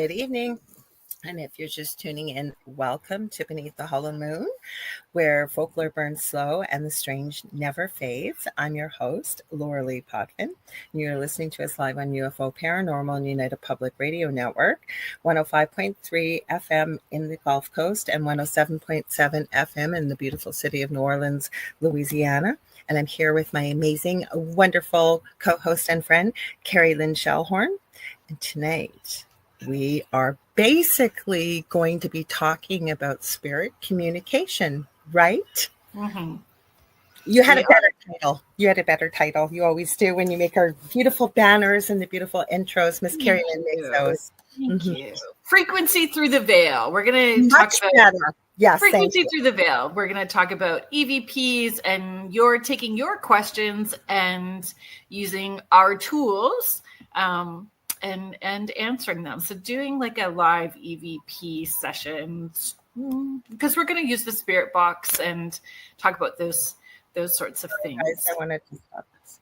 good evening. And if you're just tuning in, welcome to Beneath the Hollow Moon, where folklore burns slow and the strange never fades. I'm your host, Lorilei Potvin, and you're listening to us live on UFO Paranormal and United Public Radio Network, 105.3 FM in the Gulf Coast and 107.7 FM in the beautiful city of New Orleans, Louisiana. And I'm here with my amazing, wonderful co-host and friend, Kerrilynn Shellhorn. And tonight, we are basically going to be talking about spirit communication, right? Mm-hmm. You had a better title. You had a better title. You always do when you make our beautiful banners and the beautiful intros. Miss Kerrilynn makes those. Thank you. Frequency through the veil. We're going to talk about better. Yes, frequency through the veil. We're going to talk about EVPs, and you're taking your questions and using our tools. And answering them. So doing like a live EVP session, because we're going to use the spirit box and talk about those sorts of things. I wanted to stop this.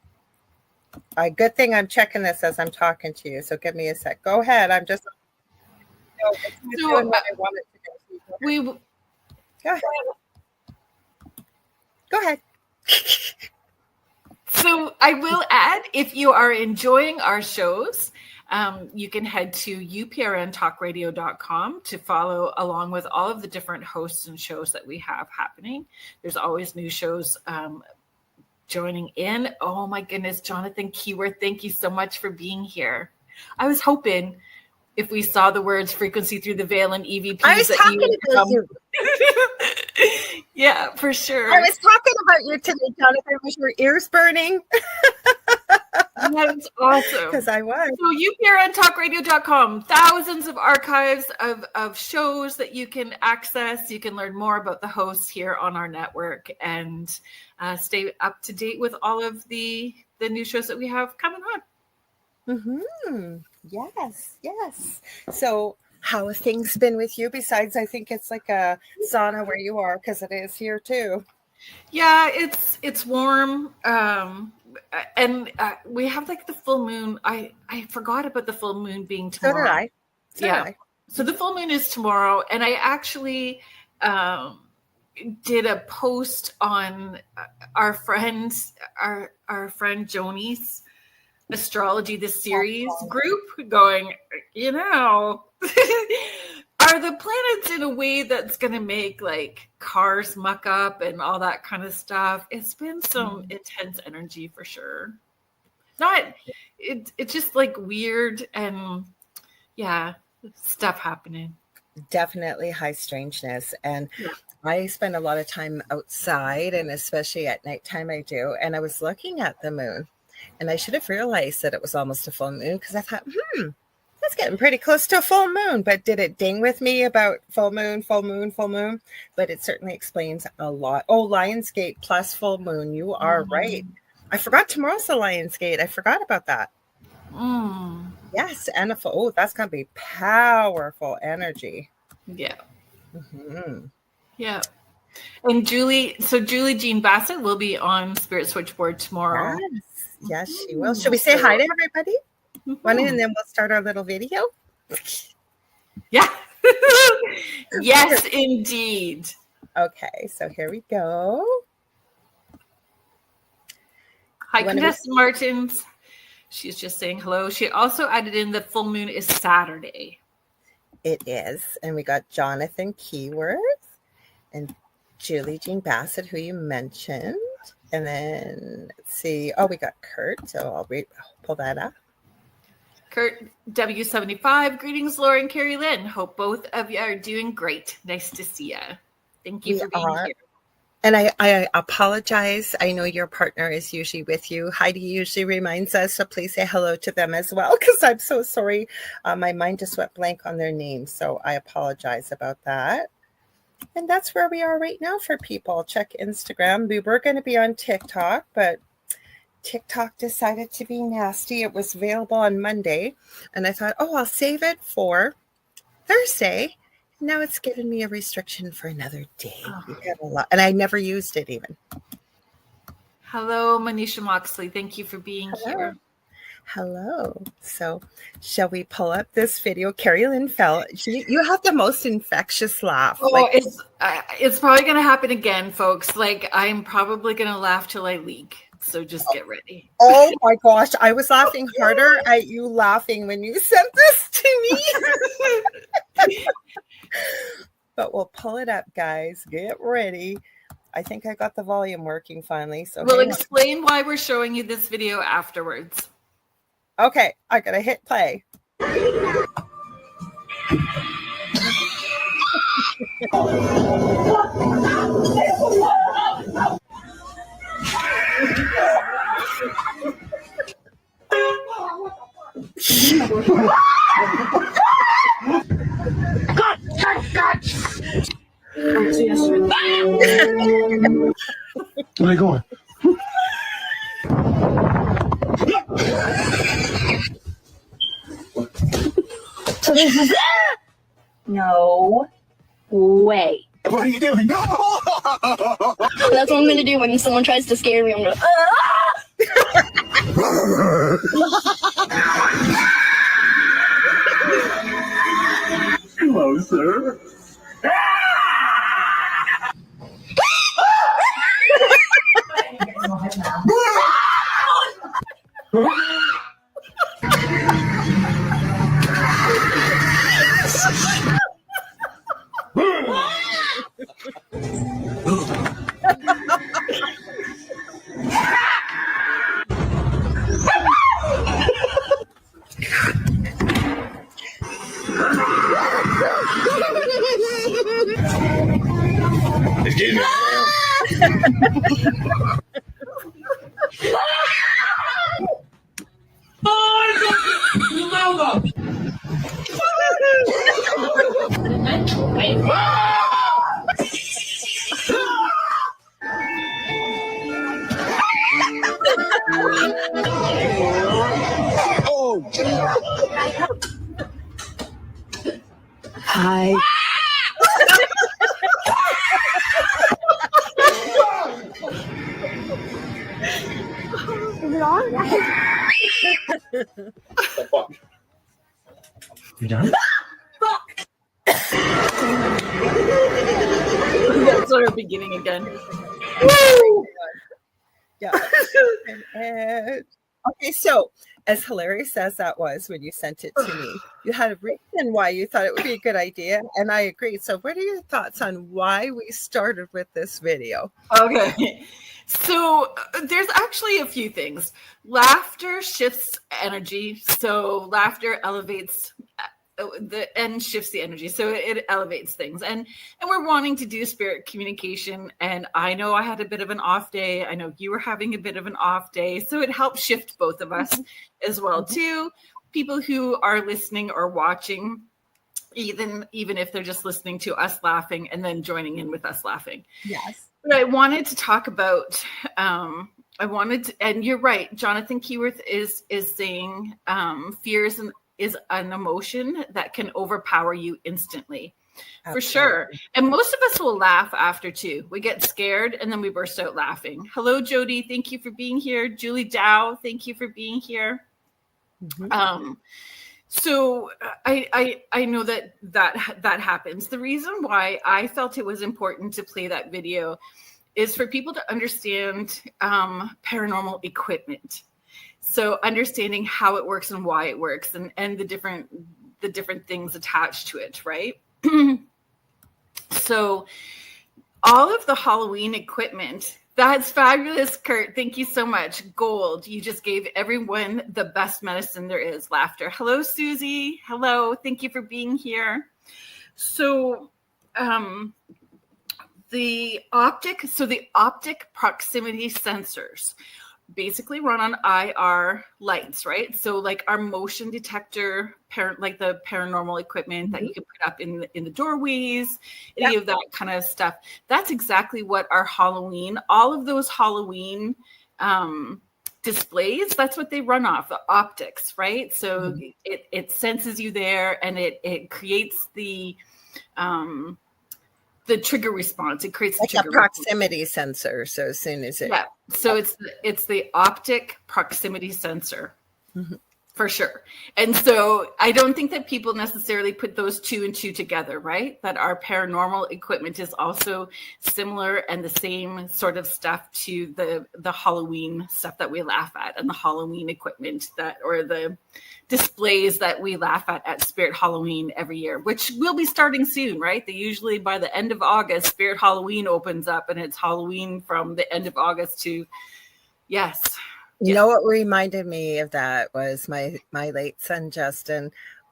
Good thing I'm checking this as I'm talking to you. So give me a sec. Go ahead. I'm just doing what I wanted to do. Go ahead. So I will add, if you are enjoying our shows, you can head to uprntalkradio.com to follow along with all of the different hosts and shows that we have happening. There's always new shows joining in. Oh my goodness, Jonathan Keyworth, thank you so much for being here. I was hoping if we saw the words frequency through the veil and EVPs, I was talking about you. Yeah, for sure. I was talking about you today, Jonathan. Was your ears burning? That's awesome. Because I was. So uprntalkradio.com, thousands of archives of shows that you can access. You can learn more about the hosts here on our network and stay up to date with all of the new shows that we have coming on. Mm-hmm. Yes. So how have things been with you? Besides, I think it's like a sauna where you are, because it is here too. Yeah, it's warm. And we have like the full moon. I forgot about the full moon being tomorrow. So did I. So the full moon is tomorrow. And I actually did a post on our friend Joni's Astrology, the series group, going, are the planets in a way that's going to make like cars muck up and all that kind of stuff? It's been some intense energy for sure. It's just like weird and stuff happening. Definitely high strangeness. And I spend a lot of time outside, and especially at nighttime I do. And I was looking at the moon, and I should have realized that it was almost a full moon, because I thought, that's getting pretty close to a full moon. But did it ding with me about full moon? But it certainly explains a lot. Oh, Lionsgate plus full moon. You are right. I forgot tomorrow's the Lionsgate. I forgot about that. Yes, and that's going to be powerful energy. Yeah. Mm-hmm. Yeah. And Julie Jean Bassett will be on Spirit Switchboard tomorrow. Yes, she will. Should we say hi to everybody? And then we'll start our little video. Yeah. Yes, indeed. Okay, so here we go. Hi, Contestant Martins. She's just saying hello. She also added in the full moon is Saturday. It is. And we got Jonathan Keyworth and Julie Jean Bassett, who you mentioned. And then let's see. Oh, we got Kurt. So I'll pull that up. Kurt W75. Greetings, Laura and Kerrilynn. Hope both of you are doing great. Nice to see you. Thank you for being here. And I apologize. I know your partner is usually with you. Heidi usually reminds us, so please say hello to them as well, because I'm so sorry. My mind just went blank on their names, so I apologize about that. And that's where we are right now for people. Check Instagram. We were going to be on TikTok, but TikTok decided to be nasty. It was available on Monday, and I thought, I'll save it for Thursday. Now it's given me a restriction for another day. We got a lot, and I never used it even. Hello, Manisha Moxley. Thank you for being here. Hello. So, shall we pull up this video? Kerrilynn fell. You have the most infectious laugh. Oh, it's probably going to happen again, folks. Like, I'm probably going to laugh till I leak. So just get ready. Oh my gosh. I was laughing harder at you laughing when you sent this to me. But we'll pull it up, guys. Get ready. I think I got the volume working finally. So we'll explain why we're showing you this video afterwards. Okay, I gotta hit play. Where are you going? So this is no way. What are you doing? That's what I'm gonna do when someone tries to scare me. I'm gonna Hello, sir. It's getting hi. fuck. You done? That's sort of beginning again. Yeah. Okay, so as hilarious as that was when you sent it to me, you had a reason why you thought it would be a good idea, and I agree. So what are your thoughts on why we started with this video? Okay. So there's actually a few things. Laughter shifts energy. So laughter elevates and shifts the energy. So it elevates things. And we're wanting to do spirit communication. And I know I had a bit of an off day. I know you were having a bit of an off day. So it helps shift both of us as well too. People who are listening or watching, even if they're just listening to us laughing and then joining in with us laughing. Yes. But I wanted to talk about, and you're right, Jonathan Keyworth is saying fear is an emotion that can overpower you instantly. Absolutely. For sure. And most of us will laugh after too. We get scared and then we burst out laughing. Hello, Jody. Thank you for being here. Julie Dow, thank you for being here. Mm-hmm. So I know that happens. The reason why I felt it was important to play that video is for people to understand paranormal equipment. So understanding how it works and why it works and the different things attached to it, right? So all of the Halloween equipment, that's fabulous, Kurt. Thank you so much. Gold. You just gave everyone the best medicine there is, laughter. Hello, Susie. Hello. Thank you for being here. So the optic proximity sensors basically run on IR lights, right? So like our motion detector, like the paranormal equipment that you can put up in the doorways, any of that kind of stuff. That's exactly what our Halloween, all of those Halloween displays, that's what they run off, the optics, right? So it senses you there and it creates the trigger response. It creates like the trigger a proximity sensor. So as soon as it, so it's the optic proximity sensor. For sure. And so I don't think that people necessarily put those two and two together, right? That our paranormal equipment is also similar and the same sort of stuff to the Halloween stuff that we laugh at, and the Halloween equipment or the displays that we laugh at Spirit Halloween every year, which will be starting soon, right? They usually by the end of August, Spirit Halloween opens up, and it's Halloween from the end of August to, yes. You know what reminded me of that was my late son, Justin,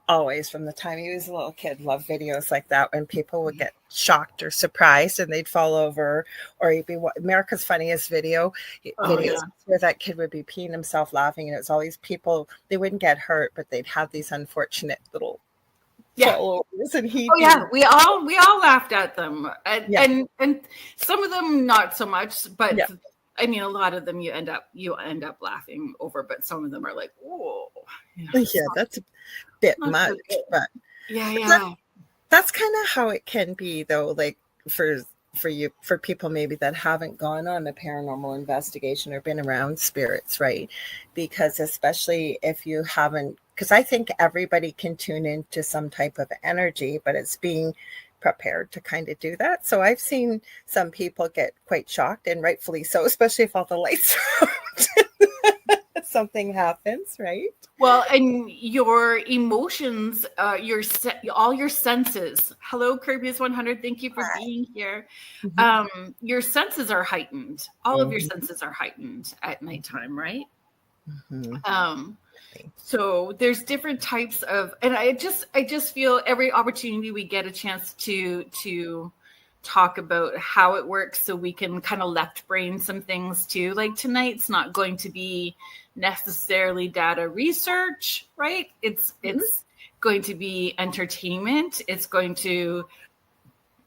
always from the time he was a little kid, loved videos like that when people would get shocked or surprised and they'd fall over, or he'd be America's Funniest videos where that kid would be peeing himself laughing, and it was always people, they wouldn't get hurt, but they'd have these unfortunate little followers, and we all laughed at them, and some of them not so much, but I mean, a lot of them you end up laughing over, but some of them are like, whoa. That's a bit much. But that's kind of how it can be, though. Like for people maybe that haven't gone on a paranormal investigation or been around spirits, right? Because especially if you haven't, because I think everybody can tune into some type of energy, but it's being prepared to kind of do that. So I've seen some people get quite shocked, and rightfully so, especially if all the lights are out. Something happens, right? Well, and your emotions, all your senses. Hello, Kirby's 100. Thank you for being here. Your senses are heightened. All of your senses are heightened at nighttime, right? So there's different types of, and I just feel every opportunity we get a chance to talk about how it works, so we can kind of left brain some things too. Like tonight's not going to be necessarily data research, right? It's going to be entertainment. It's going to,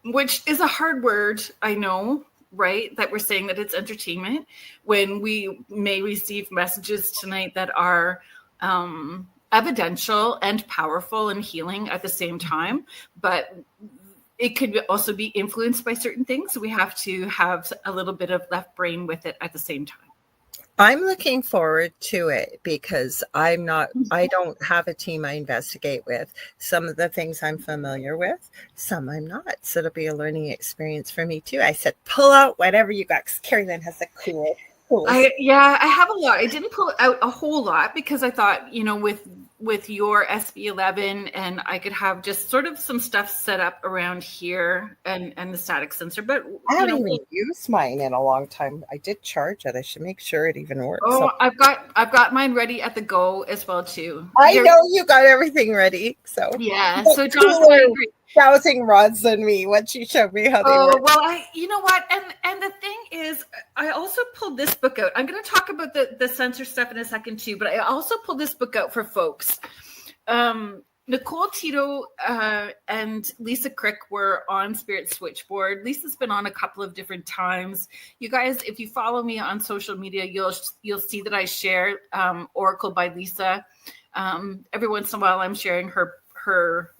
which is a hard word, I know, right? That we're saying that it's entertainment when we may receive messages tonight that are evidential and powerful and healing at the same time, but it could also be influenced by certain things. So we have to have a little bit of left brain with it at the same time. I'm looking forward to it because I don't have a team I investigate with. Some of the things I'm familiar with, some I'm not. So it'll be a learning experience for me too. I said, pull out whatever you got, because Kerrilynn has a cool. I have a lot. I didn't pull out a whole lot because I thought, with your SB11, and I could have just sort of some stuff set up around here and the static sensor. But I haven't even used mine in a long time. I did charge it. I should make sure it even works. Oh, so I've got mine ready at the go as well too. I know you got everything ready. So so Johnson, dowsing rods than me once you showed me how they work. Well, you know what? And the thing is, I also pulled this book out. I'm going to talk about the sensor stuff in a second too, but I also pulled this book out for folks. Nicole Tito and Lisa Crick were on Spirit Switchboard. Lisa's been on a couple of different times. You guys, if you follow me on social media, you'll see that I share Oracle by Lisa. Every once in a while, I'm sharing her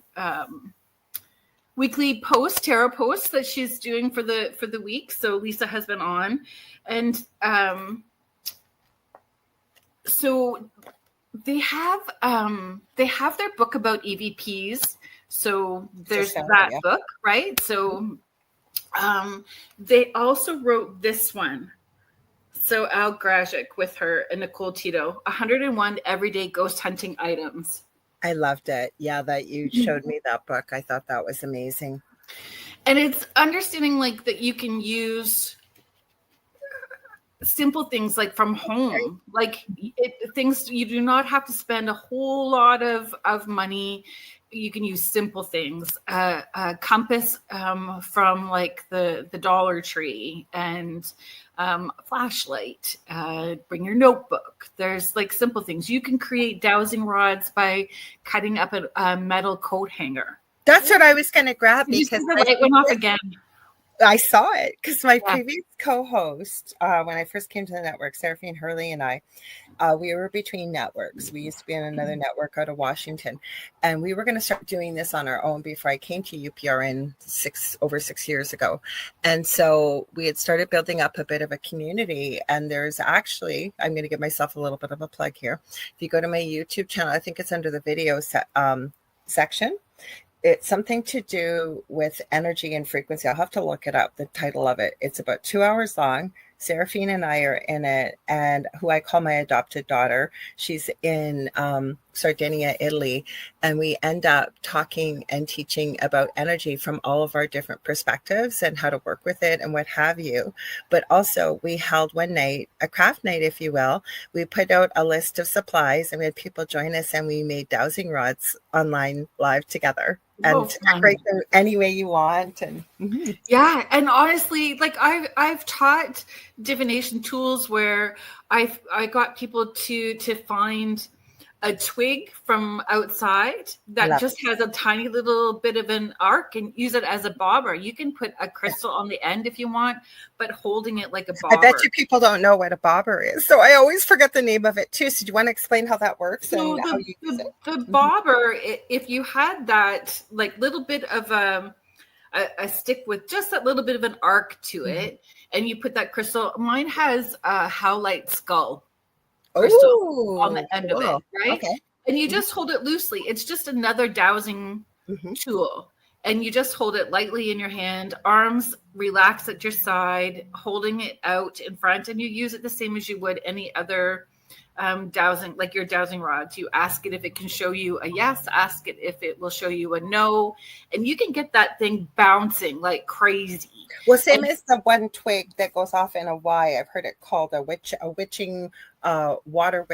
weekly tarot posts that she's doing for the week. So Lisa has been on, and so they have their book about EVPs. So there's that book, right? So they also wrote this one. So Al Grajic with her and Nicole Tito, 101 Everyday Ghost Hunting Items. I loved it. Yeah, that you showed me that book. I thought that was amazing. And it's understanding like that you can use simple things like from home, like things you do not have to spend a whole lot of money. You can use simple things, a compass from like the Dollar Tree, and a flashlight, bring your notebook. There's like simple things. You can create dowsing rods by cutting up a metal coat hanger. That's what I was going to grab, because the light went off again. I saw it because my Yeah. previous co-host, when I first came to the network, Seraphine Hurley and I, we were between networks. We used to be on another network out of Washington, and we were going to start doing this on our own before I came to UPRN over 6 years ago. And so we had started building up a bit of a community. And there's actually, I'm going to give myself a little bit of a plug here. If you go to my YouTube channel, I think it's under the video section. It's something to do with energy and frequency. I'll have to look it up, the title of it. It's about 2 hours long. Seraphine and I are in it, and who I call my adopted daughter. She's in Sardinia, Italy, and we end up talking and teaching about energy from all of our different perspectives and how to work with it and what have you. But also we held one night, a craft night, if you will. We put out a list of supplies and we had people join us, and we made dowsing rods online live together. And decorate them any way you want. And yeah, and honestly, like I've taught divination tools where I got people to find a twig from outside that just has a tiny little bit of an arc and use it as a bobber. You can put a crystal on the end if you want, but holding it like a bobber. I bet you people don't know what a bobber is. So I always forget the name of it too. So do you want to explain how that works? So and how you use it? The bobber, if you had that like little bit of a stick with just that little bit of an arc to it, and you put that crystal, mine has a howlite skull crystal on the end of it, right? Okay. And you just hold it loosely. It's just another dowsing tool. And you just hold it lightly in your hand, arms relaxed at your side, holding it out in front, and you use it the same as you would any other dowsing, like your dowsing rods. You ask it if it can show you a yes, ask it if it will show you a no, and you can get that thing bouncing like crazy. Well, same as the one twig that goes off in a Y. I've heard it called a witching water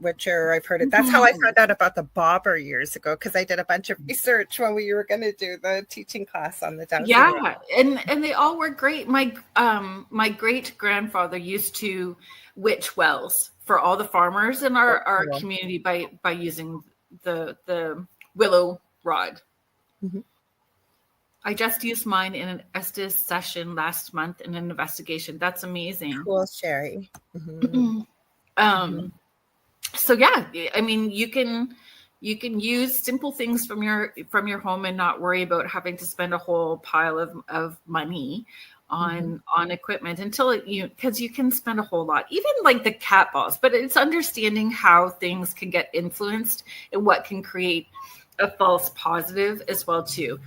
witcher. I've heard it. That's how I found out about the bobber years ago, because I did a bunch of research when we were going to do the teaching class on the dowsing. Yeah, and they all work great. My great grandfather used to witch wells for all the farmers in our community by using the willow rod. I just used mine in an Estes session last month in an investigation. That's amazing. Cool, Sherry. So yeah, I mean, you can use simple things from your home and not worry about having to spend a whole pile of money on equipment until because you can spend a whole lot, even like the cat balls, but it's understanding how things can get influenced and what can create a false positive as well too.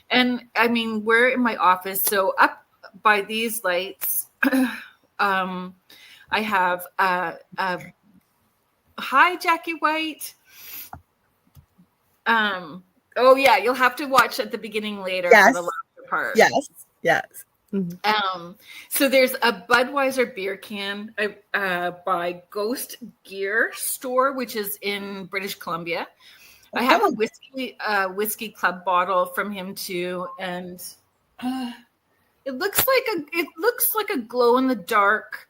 And I mean, we're in my office, so up by these lights, I have hi, Jackie White. Oh yeah, you'll have to watch at the beginning later for the laughter part. Yes. So there's a Budweiser beer can by Ghost Gear Store, which is in British Columbia. I have a whiskey club bottle from him too, and it looks like a glow in the dark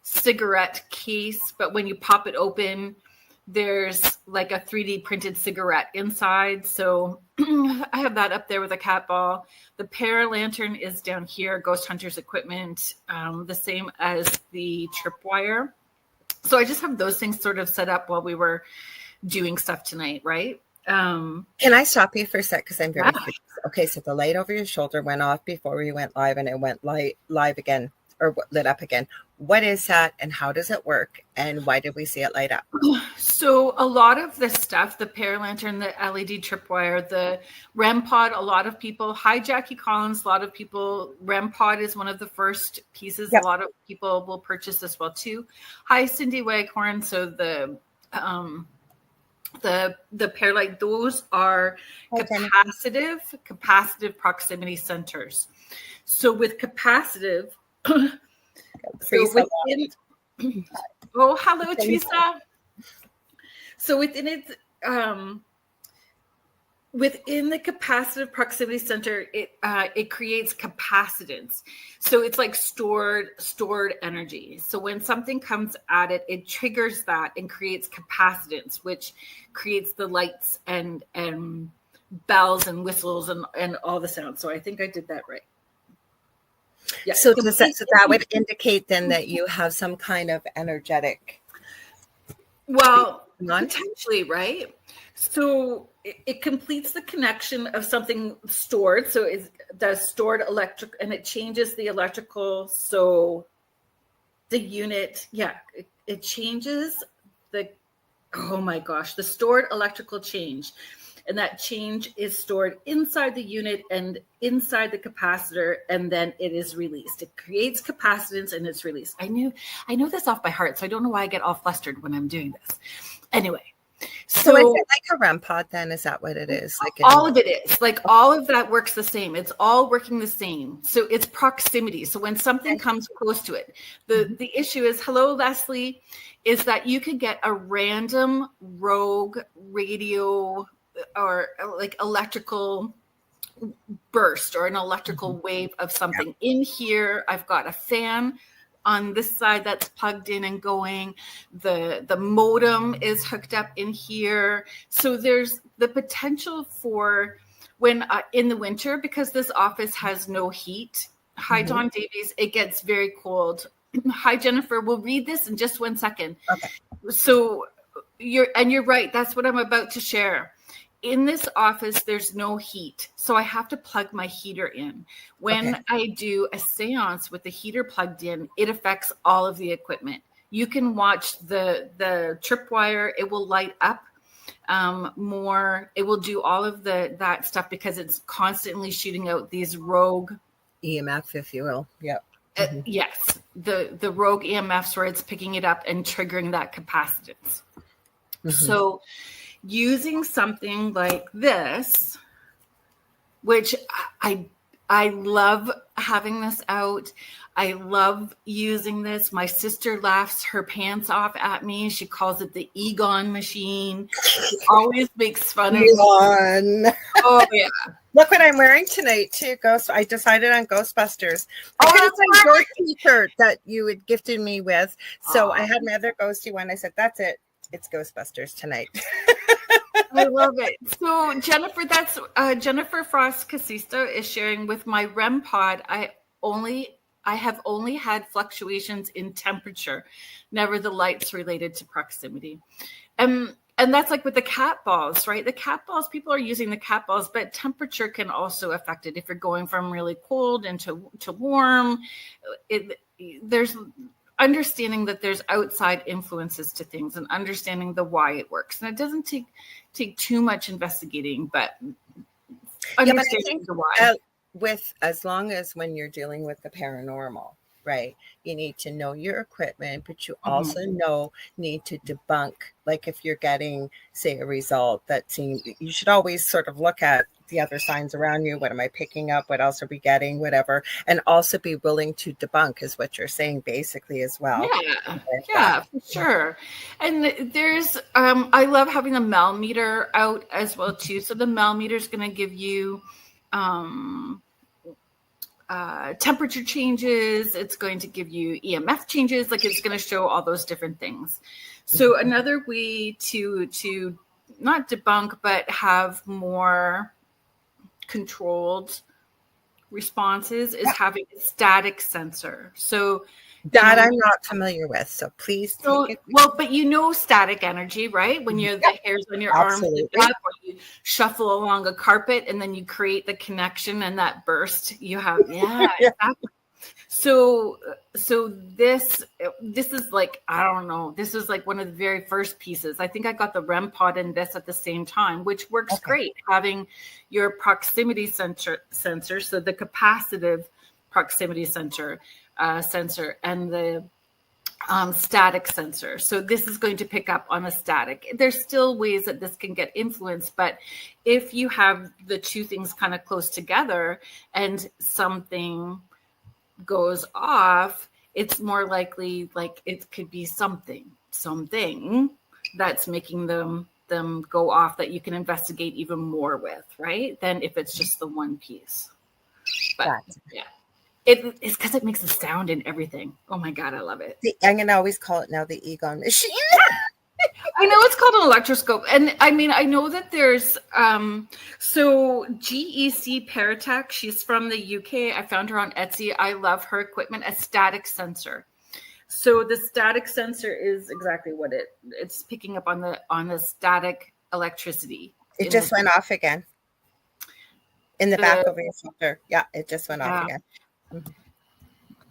cigarette case, but when you pop it open, there's like a 3D printed cigarette inside. So I have that up there with a cat ball. The para-lantern is down here, Ghost Hunters equipment, the same as the tripwire. So I just have those things sort of set up while we were doing stuff tonight, right? Can I stop you for a sec? Because I'm very curious. Okay, so the light over your shoulder went off before we went live, and it went live again, or lit up again. What is that, and how does it work, and why did we see it light up? So a lot of this stuff, the para-lantern, the LED tripwire, the REM pod, a lot of people, hi Jackie Collins, a lot of people, REM pod is one of the first pieces. A lot of people will purchase as well too. Hi Cindy Waghorn. So the Paralight, those are capacitive proximity centers. So with capacitive, oh, hello, Teresa. So within it, within the capacitive proximity center, it creates capacitance. So it's like stored energy. So when something comes at it, it triggers that and creates capacitance, which creates the lights and bells and whistles and all the sounds. So I think I did that right. Yeah. So does that, so that would indicate then that you have some kind of energetic. Well, potentially, right? So it completes the connection of something stored. So it does stored electric, and it changes the electrical. So the unit, it changes the, oh my gosh, the stored electrical change. And that change is stored inside the unit and inside the capacitor, and then it is released. It creates capacitance and it's released. I know this off by heart, so I don't know why I get all flustered when I'm doing this. Anyway, so is it like a REM pod then? Is that what it is? Like all of it is. Like all of that works the same. It's all working the same. So it's proximity. So when something comes close to it, the issue is, hello, Leslie, is that you could get a random rogue radio or like electrical burst or an electrical wave of something in here. I've got a fan on this side that's plugged in and going. The modem is hooked up in here. So there's the potential for when in the winter, because this office has no heat. Hi, Dawn Davies. It gets very cold. Hi, Jennifer. We'll read this in just 1 second. Okay. So you're right. That's what I'm about to share. In this office, there's no heat, so I have to plug my heater in. When I do a seance with the heater plugged in, it affects all of the equipment. You can watch the tripwire; it will light up more. It will do all of that stuff because it's constantly shooting out these rogue EMF, if you will. Yep. Yes, the rogue EMFs where it's picking it up and triggering that capacitance. So using something like this, which I love having this out. I love using this. My sister laughs her pants off at me. She calls it the Egon machine. She always makes fun of me. Oh yeah. Look what I'm wearing tonight too. I decided on Ghostbusters. Because it's your t-shirt that you had gifted me with. So I had my other ghosty one. I said, that's it. It's Ghostbusters tonight. I love it. So Jennifer, that's Jennifer Frost Casista is sharing with my REM pod. I have only had fluctuations in temperature, never the lights related to proximity. And that's like with the cat balls, right? The cat balls, people are using the cat balls, but temperature can also affect it. If you're going from really cold into warm, there's understanding that there's outside influences to things and understanding the why it works. And it doesn't take too much investigating, but understanding the why. With as long as when you're dealing with the paranormal, right? You need to know your equipment, but you also need to debunk. Like if you're getting, say, a result that seems, you should always sort of look at the other signs around you. What am I picking up? What else are we getting? Whatever. And also be willing to debunk is what you're saying basically as well. Yeah, for sure. And there's, I love having the Mel meter out as well too. So the Mel meter is going to give you temperature changes. It's going to give you EMF changes. Like it's going to show all those different things. So another way to not debunk, but have more controlled responses is having a static sensor. So that I'm not familiar with. So please take it. Well, but static energy, right? When you have the hairs on your arms up, or you shuffle along a carpet and then you create the connection and that burst you have. Exactly. So this is like, I don't know, this is like one of the very first pieces. I think I got the REM pod and this at the same time, which works great. Having your proximity sensor, so the capacitive proximity sensor and the static sensor. So this is going to pick up on a static. There's still ways that this can get influenced, but if you have the two things kind of close together and something goes off, it's more likely like it could be something that's making them go off that you can investigate even more with, right? Than if it's just the one piece. But it's because it makes a sound and everything. Oh my God, I love it. I'm gonna always call it now the Egon machine. I know it's called an electroscope. And I mean, I know that there's, so GEC Paratech, she's from the UK. I found her on Etsy. I love her equipment, a static sensor. So the static sensor is exactly what it's picking up on the static electricity. It just went off again. In the back of your shoulder. Yeah, it just went off again.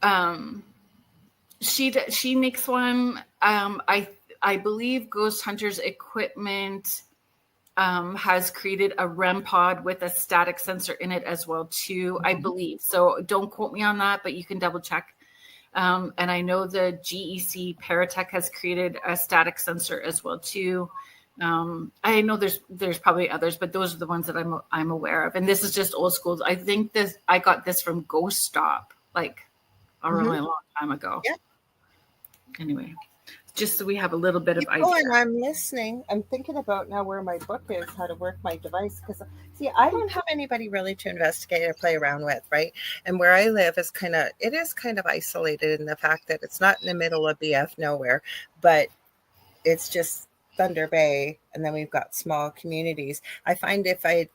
Mm-hmm. She makes one. I believe Ghost Hunters Equipment has created a REM pod with a static sensor in it as well too. Mm-hmm. I believe so. Don't quote me on that, but you can double check. And I know the GEC Paratech has created a static sensor as well too. I know there's probably others, but those are the ones that I'm aware of. And this is just old school. I think I got this from Ghost Stop like a really long time ago. Yeah. Anyway, just so we have a little bit of idea. Oh, and I'm listening. I'm thinking about now where my book is, how to work my device. Because, see, I don't have anybody really to investigate or play around with, right? And where I live is kind of isolated in the fact that it's not in the middle of BF nowhere, but it's just Thunder Bay, and then we've got small communities. I find if I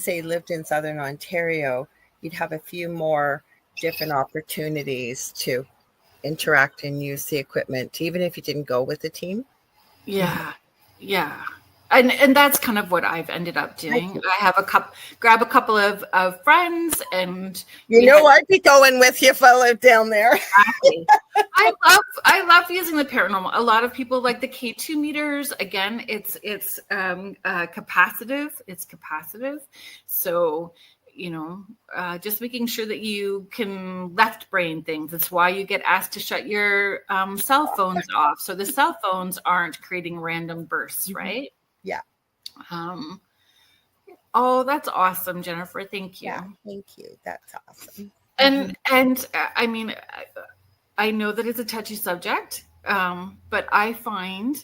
lived in Southern Ontario, you'd have a few more different opportunities to interact and use the equipment, even if you didn't go with the team. Yeah. And that's kind of what I've ended up doing. I have grab a couple of friends, and I'd be going with you if I lived down there. Exactly. I love using the paranormal. A lot of people like the K2 meters. Again, it's capacitive. It's capacitive. So just making sure that you can left brain things. That's why you get asked to shut your cell phones off. So the cell phones aren't creating random bursts, right? Yeah. Oh, that's awesome, Jennifer. Thank you. Yeah, thank you. That's awesome. And I mean, I know that it's a touchy subject, but I find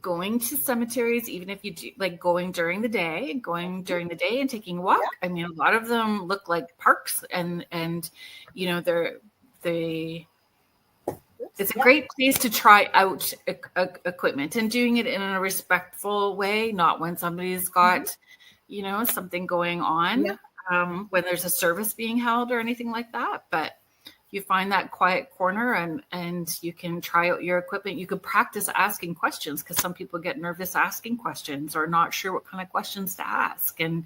going to cemeteries, even if you do like going during the day and taking a walk. Yeah. I mean, a lot of them look like parks, and it's a great place to try out equipment, and doing it in a respectful way, not when somebody's got, something going on, when there's a service being held or anything like that. But you find that quiet corner and you can try out your equipment. You could practice asking questions, because some people get nervous asking questions or not sure what kind of questions to ask, and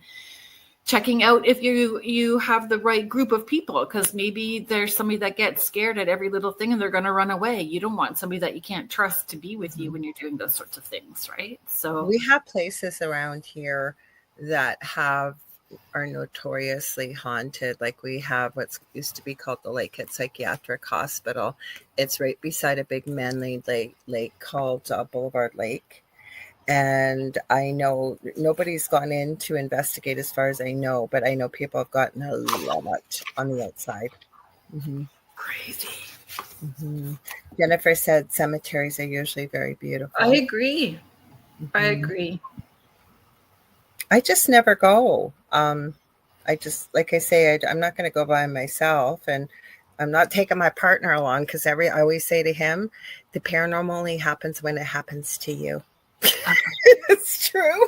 checking out if you have the right group of people, because maybe there's somebody that gets scared at every little thing and they're going to run away. You don't want somebody that you can't trust to be with you when you're doing those sorts of things, right? So we have places around here that are notoriously haunted. Like we have what's used to be called the Lakehead Psychiatric Hospital. It's right beside a big man-made lake called Boulevard Lake. And I know nobody's gone in to investigate as far as I know, but I know people have gotten a lot on the outside. Mm-hmm. Crazy. Mm-hmm. Jennifer said cemeteries are usually very beautiful. I agree. Mm-hmm. I agree. I just never go. I just, like I say, I'm not going to go by myself, and I'm not taking my partner along, because I always say to him, the paranormal only happens when it happens to you. It's true.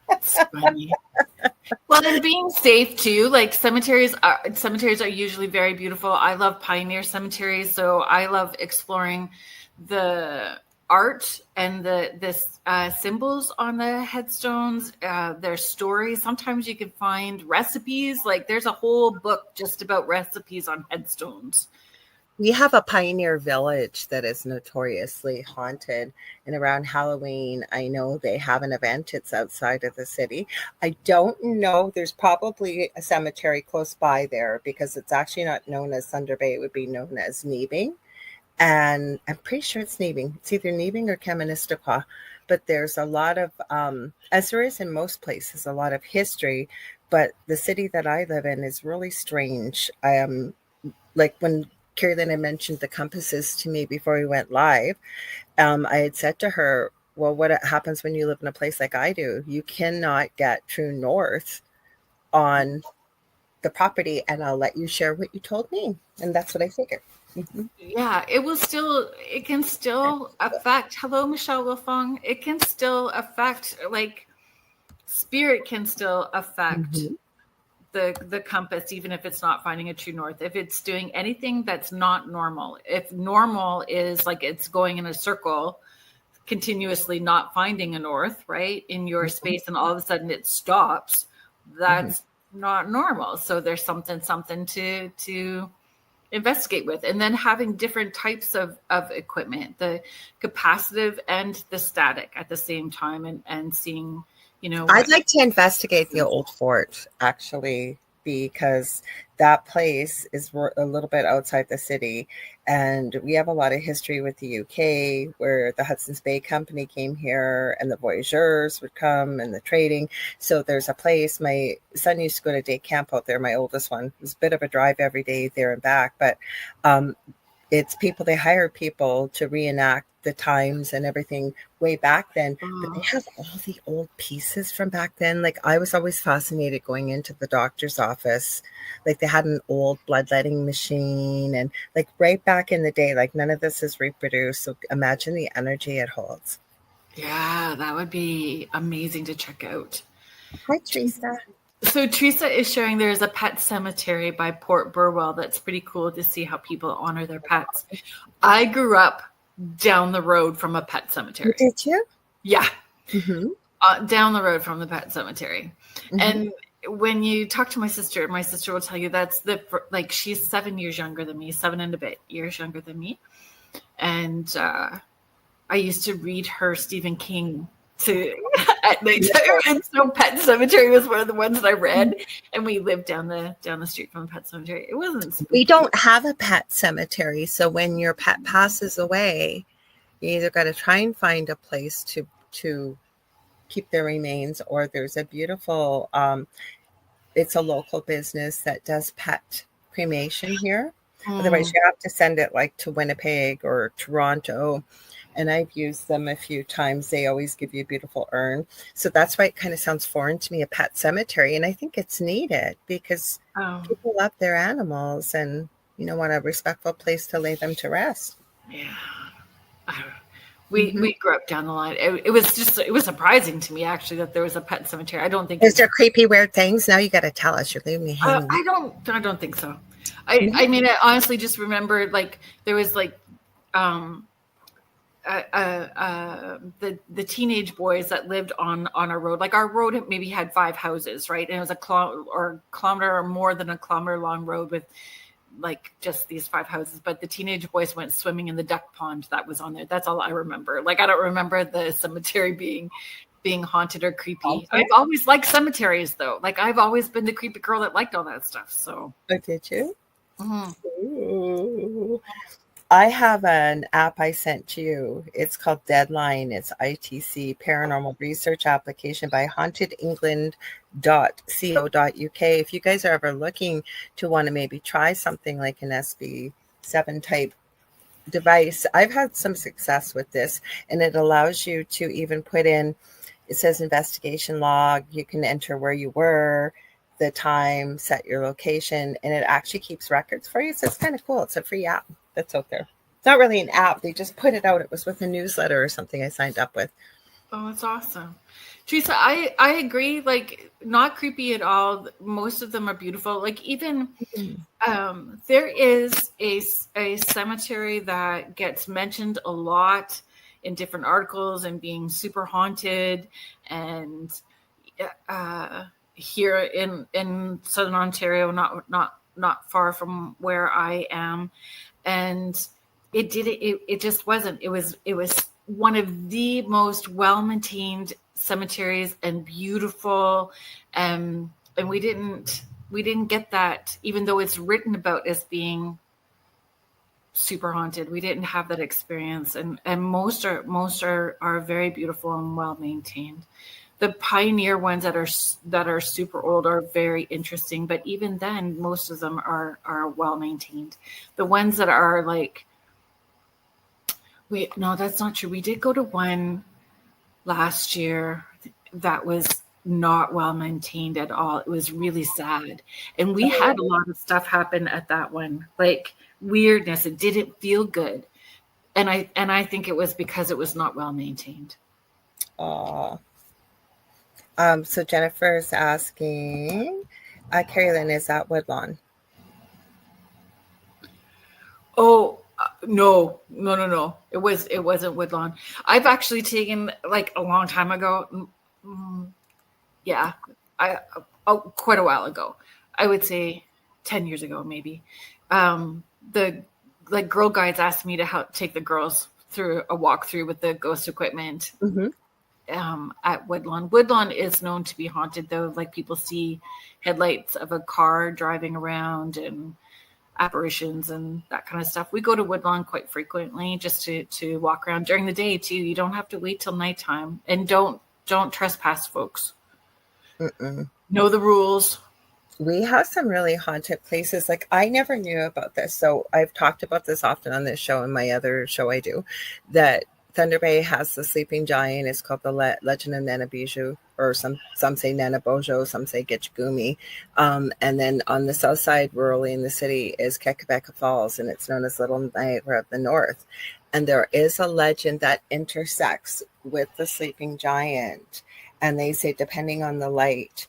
That's funny. Well, and being safe too. Like cemeteries are usually very beautiful. I love pioneer cemeteries, so I love exploring the art and the symbols on the headstones, their stories. Sometimes you can find recipes. Like there's a whole book just about recipes on headstones. We have a pioneer village that is notoriously haunted, and around Halloween, I know they have an event. It's outside of the city. I don't know. There's probably a cemetery close by there, because it's actually not known as Thunder Bay. It would be known as Neebing. And I'm pretty sure it's Neebing. It's either Neebing or Kaministiquia. But there's a lot of, as there is in most places, a lot of history. But the city that I live in is really strange. Like when Kerrilynn had mentioned the compasses to me before we went live, I had said to her, well, what happens when you live in a place like I do? You cannot get true north on the property, and I'll let you share what you told me. And that's what I figured. Yeah, it can still affect. Hello, Michelle Wilfong. It can still affect, like, spirit can still affect Mhm. the compass, even if it's not finding a true north. If it's doing anything that's not normal, if normal is like it's going in a circle, continuously not finding a north, right, in your space, and all of a sudden it stops, Mhm. that's not normal. So there's something to investigate with. And then having different types of equipment, the capacitive and the static at the same time, and seeing, I'd what. like to investigate the old fort, actually, because that place is a little bit outside the city. And we have a lot of history with the UK, where the Hudson's Bay Company came here and the voyageurs would come and the trading. So there's a place, my son used to go to day camp out there, my oldest one. It was a bit of a drive every day there and back. But um, it's people, they hire people to reenact the times and everything way back then, but they have all the old pieces from back then. Like, I was always fascinated going into the doctor's office. Like, they had an old bloodletting machine, and like right back in the day, like none of this is reproduced. So imagine the energy it holds. Yeah, that would be amazing to check out. Hi, Teresa. So Teresa is sharing there's a pet cemetery by Port Burwell that's pretty cool to see how people honor their pets. I grew up down the road from a pet cemetery. Did you? Yeah. Mm-hmm. Down the road from the pet cemetery. Mm-hmm. And when you talk to my sister will tell you that's like, she's 7 years younger than me, 7 and a bit years younger than me. And I used to read her Stephen King at nighttime, and so Pet Cemetery was one of the ones that I read. And we lived down the street from the Pet Cemetery. It wasn't spooky. We don't have a pet cemetery, so when your pet passes away, you either got to try and find a place to keep their remains, or there's a beautiful it's a local business that does pet cremation here. Otherwise, you have to send it like to Winnipeg or Toronto. And I've used them a few times. They always give you a beautiful urn. So that's why it kind of sounds foreign to me, a pet cemetery. And I think it's needed because people love their animals and, want a respectful place to lay them to rest. Yeah. We grew up down the line. It was surprising to me, actually, that there was a pet cemetery. I don't think. Is there creepy, weird things? Now you got to tell us. You're leaving me hanging. I don't think so. I mean, I honestly just remember, like, there was like the teenage boys that lived on a road. Like, our road maybe had 5 houses, right? And it was a kilometer or more than a kilometer long road with like just these 5 houses. But the teenage boys went swimming in the duck pond that was on there. That's all I remember. Like, I don't remember the cemetery being haunted or creepy. Okay. I've always liked cemeteries, though. Like, I've always been the creepy girl that liked all that stuff. So. Oh, did you? Mm-hmm. Ooh. I have an app I sent to you. It's called Deadline. It's ITC Paranormal Research Application by hauntedengland.co.uk. If you guys are ever looking to want to maybe try something like an SB7 type device, I've had some success with this, and it allows you to even put in, it says investigation log. You can enter where you were, the time, set your location, and it actually keeps records for you. So it's kind of cool. It's a free app that's out there. It's not really an app. They just put it out. It was with a newsletter or something I signed up with. Oh, that's awesome. Teresa, I agree. Like, not creepy at all. Most of them are beautiful. Like, even there is a cemetery that gets mentioned a lot in different articles and being super haunted, and here in Southern Ontario, not far from where I am. And it just wasn't. It was one of the most well-maintained cemeteries and beautiful. And we didn't get that, even though it's written about as being super haunted. We didn't have that experience. And most are very beautiful and well-maintained. The pioneer ones that are super old are very interesting, but even then, most of them are well maintained. The ones that are like, no, that's not true. We did go to one last year that was not well maintained at all. It was really sad, and we had a lot of stuff happen at that one. Like, weirdness. It didn't feel good. And I think it was because it was not well maintained. So Jennifer's asking, Kerrilynn, is that Woodlawn? Oh, no. It wasn't Woodlawn. I've actually taken, like, a long time ago. Quite a while ago. I would say 10 years ago, maybe. The girl guides asked me to help take the girls through a walkthrough with the ghost equipment. At Woodlawn. Woodlawn is known to be haunted, though. Like, people see headlights of a car driving around and apparitions and that kind of stuff. We go to Woodlawn quite frequently just to walk around during the day too. You don't have to wait till nighttime, and don't trespass, folks. Know the rules. We have some really haunted places. Like, I never knew about this, so I've talked about this often on this show and my other show I do, that Thunder Bay has the sleeping giant. It's called the Legend of Nanabiju, or some say Nanabojo, some say Gitchagumi. And then on the south side, rurally in the city, is Kekabeka Falls, and it's known as Little Niagara of the North. And there is a legend that intersects with the sleeping giant. And they say, depending on the light,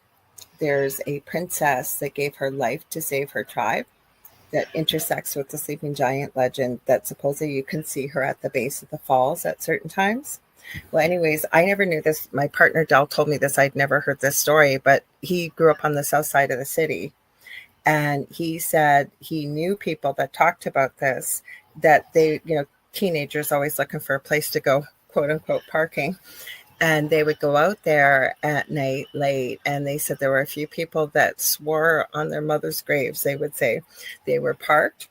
there's a princess that gave her life to save her tribe, that intersects with the sleeping giant legend, that supposedly you can see her at the base of the falls at certain times. Well, anyways, I never knew this. My partner Del told me this. I'd never heard this story, but he grew up on the south side of the city. And he said he knew people that talked about this, that they, teenagers always looking for a place to go, quote unquote, parking. And they would go out there at night late, and they said there were a few people that swore on their mother's graves. They would say they were parked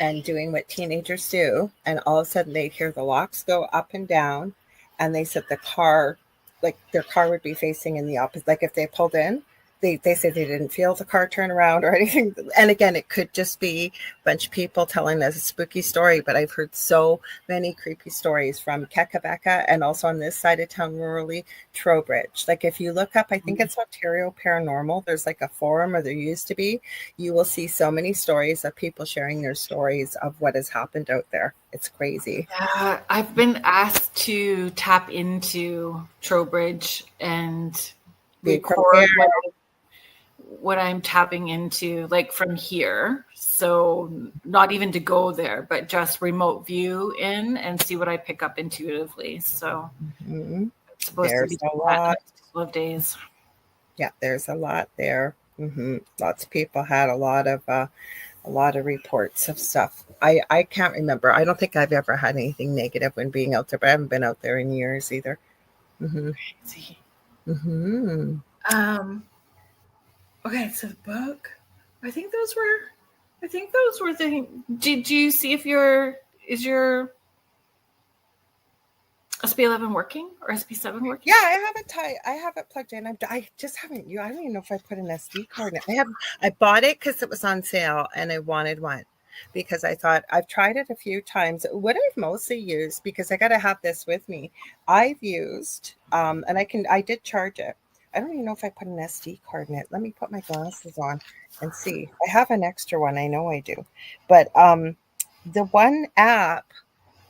and doing what teenagers do, and all of a sudden they'd hear the locks go up and down, and they said the car, like their car would be facing in the opposite. Like if they pulled in, they said they didn't feel the car turn around or anything. And again, it could just be a bunch of people telling us a spooky story, but I've heard so many creepy stories from Kekabeka, and also on this side of town, rurally, Trowbridge. Like, if you look up, I think it's Ontario Paranormal, there's like a forum, or there used to be, you will see so many stories of people sharing their stories of what has happened out there. It's crazy. Yeah, I've been asked to tap into Trowbridge and record what I'm tapping into, like from here. So not even to go there, but just remote view in and see what I pick up intuitively. So it's supposed to be a lot. Couple of days. Yeah, there's a lot there. Lots of people had a lot of reports of stuff. I can't remember. I don't think I've ever had anything negative when being out there, but I haven't been out there in years either. Crazy. Okay, so the book. I think those were the. Did you see if is your SB11 working or SB7 working? Yeah, I have it plugged in. I just haven't. I don't even know if I put an SD card in it. I bought it because it was on sale and I wanted one, because I thought, I've tried it a few times. What I've mostly used, because I got to have this with me, I've used and I did charge it. I don't even know if I put an SD card in it. Let me put my glasses on and see. I have an extra one. I know I do. But the one app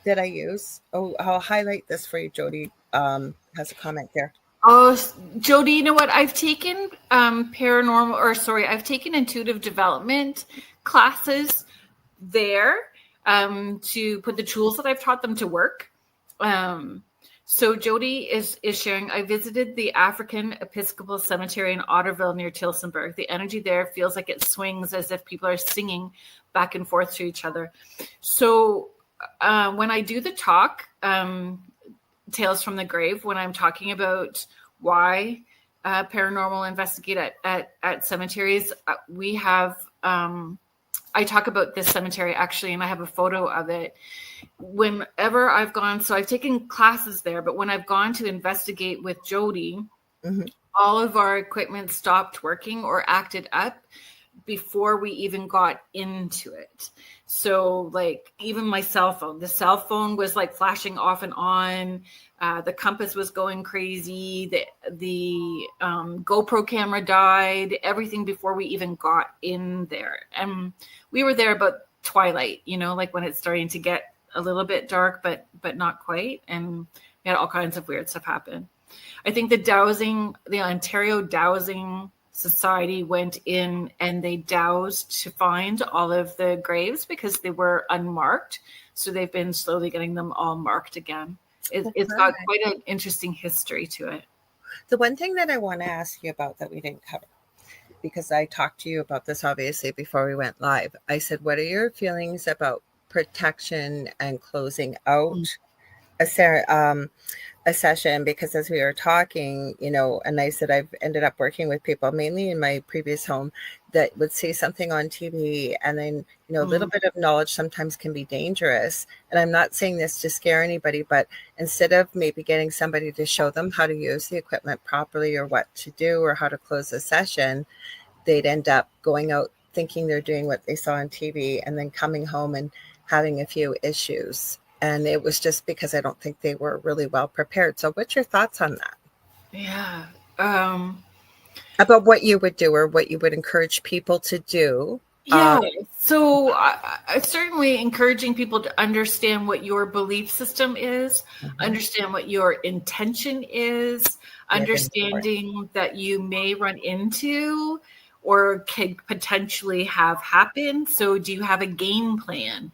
that I use, I'll highlight this for you. Jody has a comment there. Oh, Jody, you know what? I've taken I've taken intuitive development classes there to put the tools that I've taught them to work. So Jody is sharing, I visited the African Episcopal Cemetery in Otterville near Tilsonburg. The energy there feels like it swings as if people are singing back and forth to each other. So when I do the talk, Tales from the Grave, when I'm talking about why paranormal investigate at cemeteries, we have, I talk about this cemetery actually, and I have a photo of it. Whenever I've gone, so I've taken classes there, but when I've gone to investigate with Jody, all of our equipment stopped working or acted up before we even got into it. So like even my cell phone, the cell phone was like flashing off and on. The compass was going crazy. The GoPro camera died, everything before we even got in there. And we were there about twilight, like when it's starting to get a little bit dark, but not quite. And we had all kinds of weird stuff happen. I think the Ontario Dowsing Society went in and they dowsed to find all of the graves because they were unmarked. So they've been slowly getting them all marked again. It's got quite an interesting history to it. The one thing that I want to ask you about that we didn't cover, because I talked to you about this obviously before we went live. I said, what are your feelings about protection and closing out a session? Because as we were talking, and I said I've ended up working with people mainly in my previous home that would see something on TV, and then a little bit of knowledge sometimes can be dangerous. And I'm not saying this to scare anybody, but instead of maybe getting somebody to show them how to use the equipment properly or what to do or how to close a session, they'd end up going out thinking they're doing what they saw on TV and then coming home and having a few issues. And it was just because I don't think they were really well prepared. So what's your thoughts on that? Yeah. About what you would do or what you would encourage people to do. Yeah. So I certainly encouraging people to understand what your belief system is, understand what your intention is, understanding that you may run into or could potentially have happen. So do you have a game plan?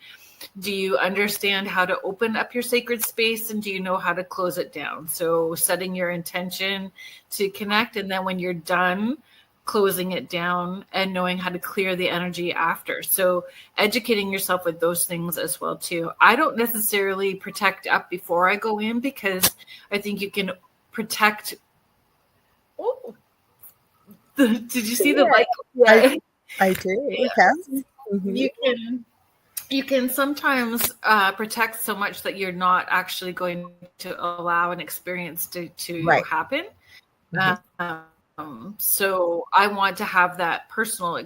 Do you understand how to open up your sacred space, and do you know how to close it down? So setting your intention to connect, and then when you're done, closing it down and knowing how to clear the energy after. So educating yourself with those things as well too. I don't necessarily protect up before I go in because I think you can protect. Oh, did you see the light? Yeah. I do. Yes. You can sometimes protect so much that you're not actually going to allow an experience to happen. So I want to have that personal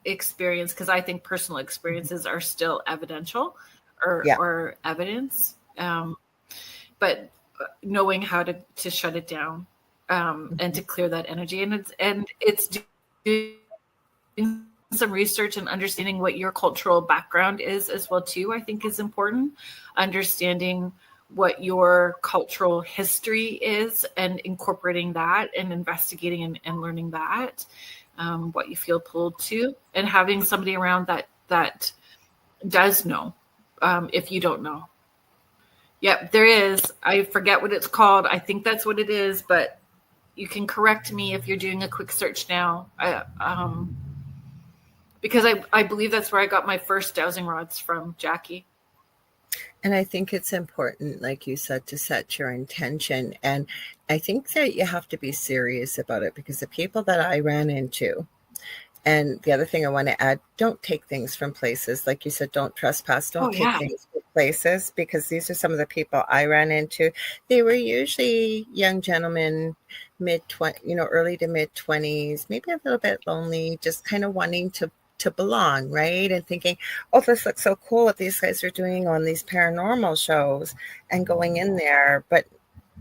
experience because I think personal experiences are still evidential or evidence. But knowing how to shut it down and to clear that energy, and it's doing some research and understanding what your cultural background is as well too, I think is important. Understanding what your cultural history is and incorporating that and investigating and learning that, what you feel pulled to, and having somebody around that does know, if you don't know. Yep, there is. I forget what it's called. I think that's what it is, but you can correct me if you're doing a quick search now. Because I believe that's where I got my first dowsing rods from, Jackie. And I think it's important, like you said, to set your intention. And I think that you have to be serious about it because the people that I ran into, and the other thing I want to add, don't take things from places. Like you said, don't trespass. Don't take things from places, because these are some of the people I ran into. They were usually young gentlemen, early to mid 20s, maybe a little bit lonely, just kind of wanting to belong, right? And thinking, oh, this looks so cool what these guys are doing on these paranormal shows, and going in there, but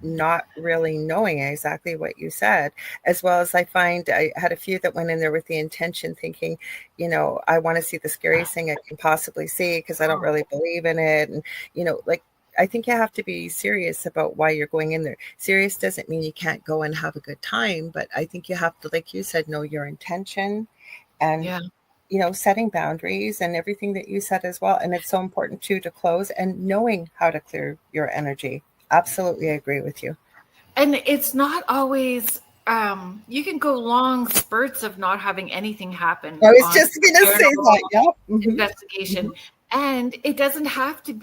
not really knowing exactly what you said. As well as I find I had a few that went in there with the intention thinking, I want to see the scariest thing I can possibly see because I don't really believe in it. And, I think you have to be serious about why you're going in there. Serious doesn't mean you can't go and have a good time, but I think you have to, like you said, know your intention and setting boundaries and everything that you said as well. And it's so important too to close and knowing how to clear your energy. Absolutely, I agree with you. And it's not always, you can go long spurts of not having anything happen. I was just going to say that, investigation. And it does not have to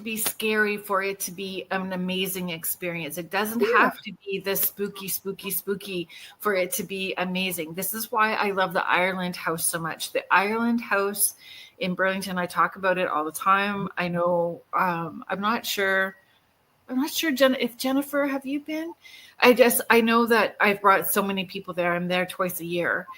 be scary for it to be an amazing experience. It doesn't have to be the spooky for it to be amazing. This is why I love the Ireland House so much. The Ireland House in Burlington, I talk about it all the time. I know, I'm not sure, if Jennifer, have you been? I know that I've brought so many people there. I'm there twice a year.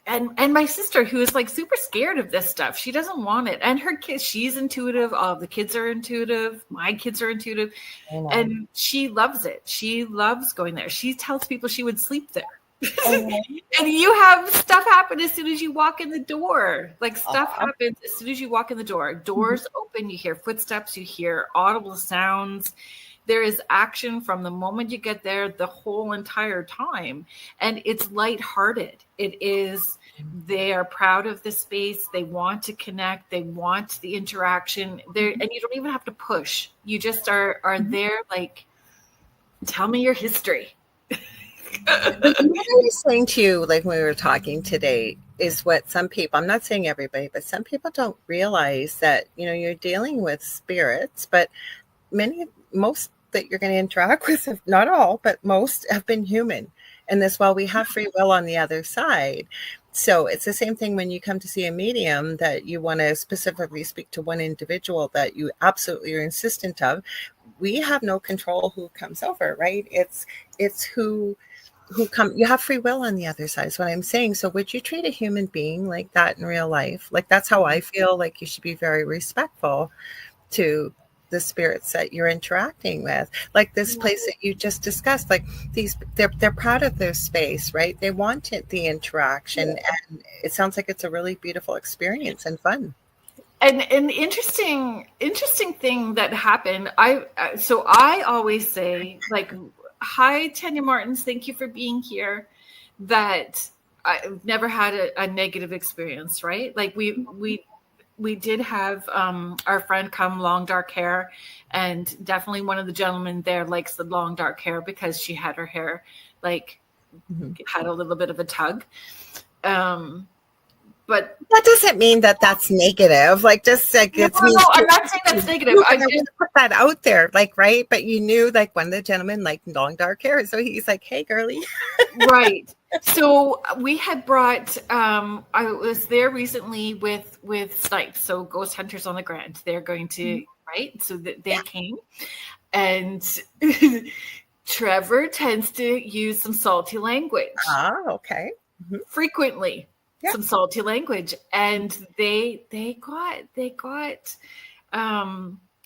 And my sister, who is like super scared of this stuff, she doesn't want it. And her kids, she's intuitive. All of the kids are intuitive. My kids are intuitive. And she loves it. She loves going there. She tells people she would sleep there. Oh. And you have stuff happen as soon as you walk in the door. Like stuff Uh-huh. happens as soon as you walk in the door. Doors open, you hear footsteps, you hear audible sounds. There is action from the moment you get there, the whole entire time. And it's lighthearted. It is, they are proud of the space. They want to connect. They want the interaction there. And you don't even have to push. You just are there like, tell me your history. What I was saying to you, like when we were talking today, is what some people, I'm not saying everybody, but some people don't realize that, you're dealing with spirits, but most that you're going to interact with, if not all, but most have been human. And this, while we have free will on the other side. So it's the same thing when you come to see a medium that you want to specifically speak to one individual that you absolutely are insistent of. We have no control who comes over, right? It's who come, you have free will on the other side is what I'm saying. So would you treat a human being like that in real life? Like, that's how I feel. Like, you should be very respectful to the spirits that you're interacting with. Like this place that you just discussed, like they're proud of their space, right? They wanted the interaction, and it sounds like it's a really beautiful experience and fun. And an interesting thing that happened. I always say, like, hi, Tanya Martins, thank you for being here. That I've never had a negative experience, right? Like we did have our friend come, long dark hair, and definitely one of the gentlemen there likes the long dark hair because she had her hair like had a little bit of a tug. But that doesn't mean that that's negative. Like, just like no, I'm not saying that's negative. I just put that out there, like, right? But you knew, like, one of the gentlemen liked long dark hair, so he's like, "Hey, girly." Right. So we had brought. I was there recently with Snipes, so Ghost Hunters on the Grand. They're going to right. So they came, and Trevor tends to use some salty language. Ah, okay. Frequently. Some salty language, and they got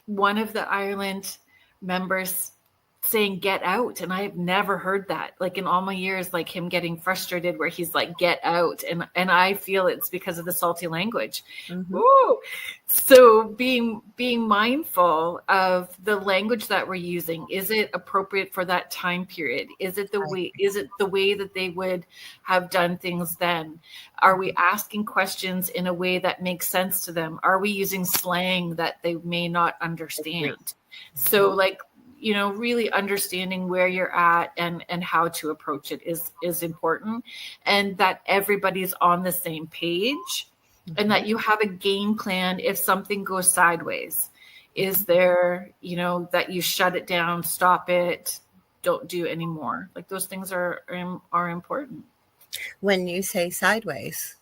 one of the Ireland members saying "get out," and I have never heard that, like, in all my years, like him getting frustrated where he's like "get out," and I feel it's because of the salty language. Ooh. So being mindful of the language that we're using, is it appropriate for that time period? Is it the way that they would have done things then? Are we asking questions in a way that makes sense to them? Are we using slang that they may not understand? So, like, really understanding where you're at and how to approach it is important, and that everybody's on the same page, and that you have a game plan if something goes sideways. Is there, that you shut it down, stop it, don't do anymore. Like, those things are important. When you say sideways,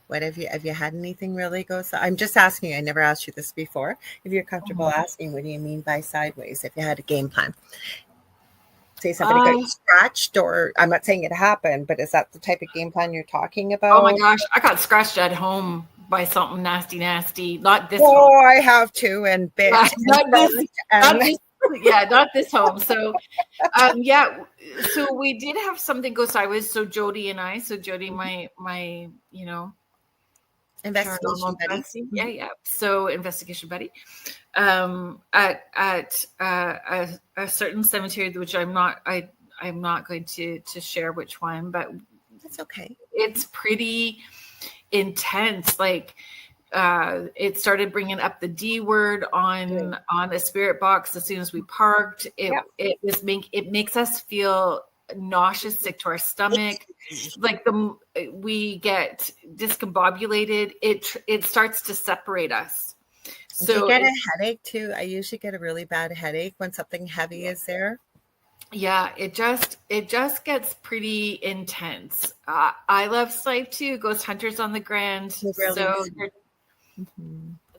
what have you had anything really go? I'm just asking you. I never asked you this before. If you're comfortable asking, what do you mean by sideways? If you had a game plan, say somebody got scratched, or I'm not saying it happened, but is that the type of game plan you're talking about? Oh my gosh, I got scratched at home by something nasty. Not this. Oh, home. I have too, and bit. Not this home. So, so we did have something go sideways. So Jody and I, my investigation buddy. Yeah. So investigation buddy, at a certain cemetery, which I'm not going to share which one, but that's okay. It's pretty intense. Like, it started bringing up the D word on a spirit box as soon as we parked. It makes us feel nauseous, sick to our stomach. Like, we get discombobulated. It starts to separate us. So you get a headache too. I usually get a really bad headache when something heavy is there. Yeah, it just gets pretty intense. I love Snipe too. Ghost Hunters on the Grand. Really so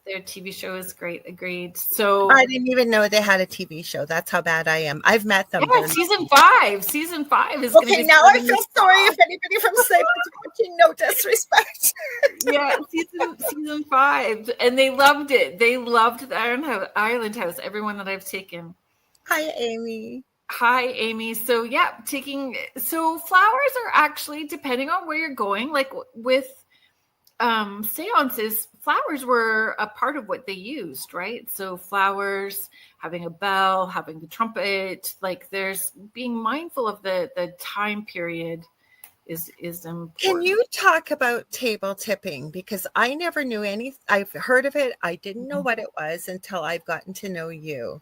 their TV show is great. Agreed. So I didn't even know they had a TV show. That's how bad I am. I've met them. Yeah, season 5. Season 5 is okay. Now I feel sorry if anybody from Snipe is watching. No disrespect. Yeah, season 5, and they loved it. They loved the Ireland House. Everyone that I've taken. Hi, Amy. Hi, Amy. So yeah, so flowers are actually, depending on where you're going, like with seances, flowers were a part of what they used, right? So flowers, having a bell, having the trumpet, like there's being mindful of the time period is important. Can you talk about table tipping? Because I never knew any. I've heard of it. I didn't know what it was until I've gotten to know you.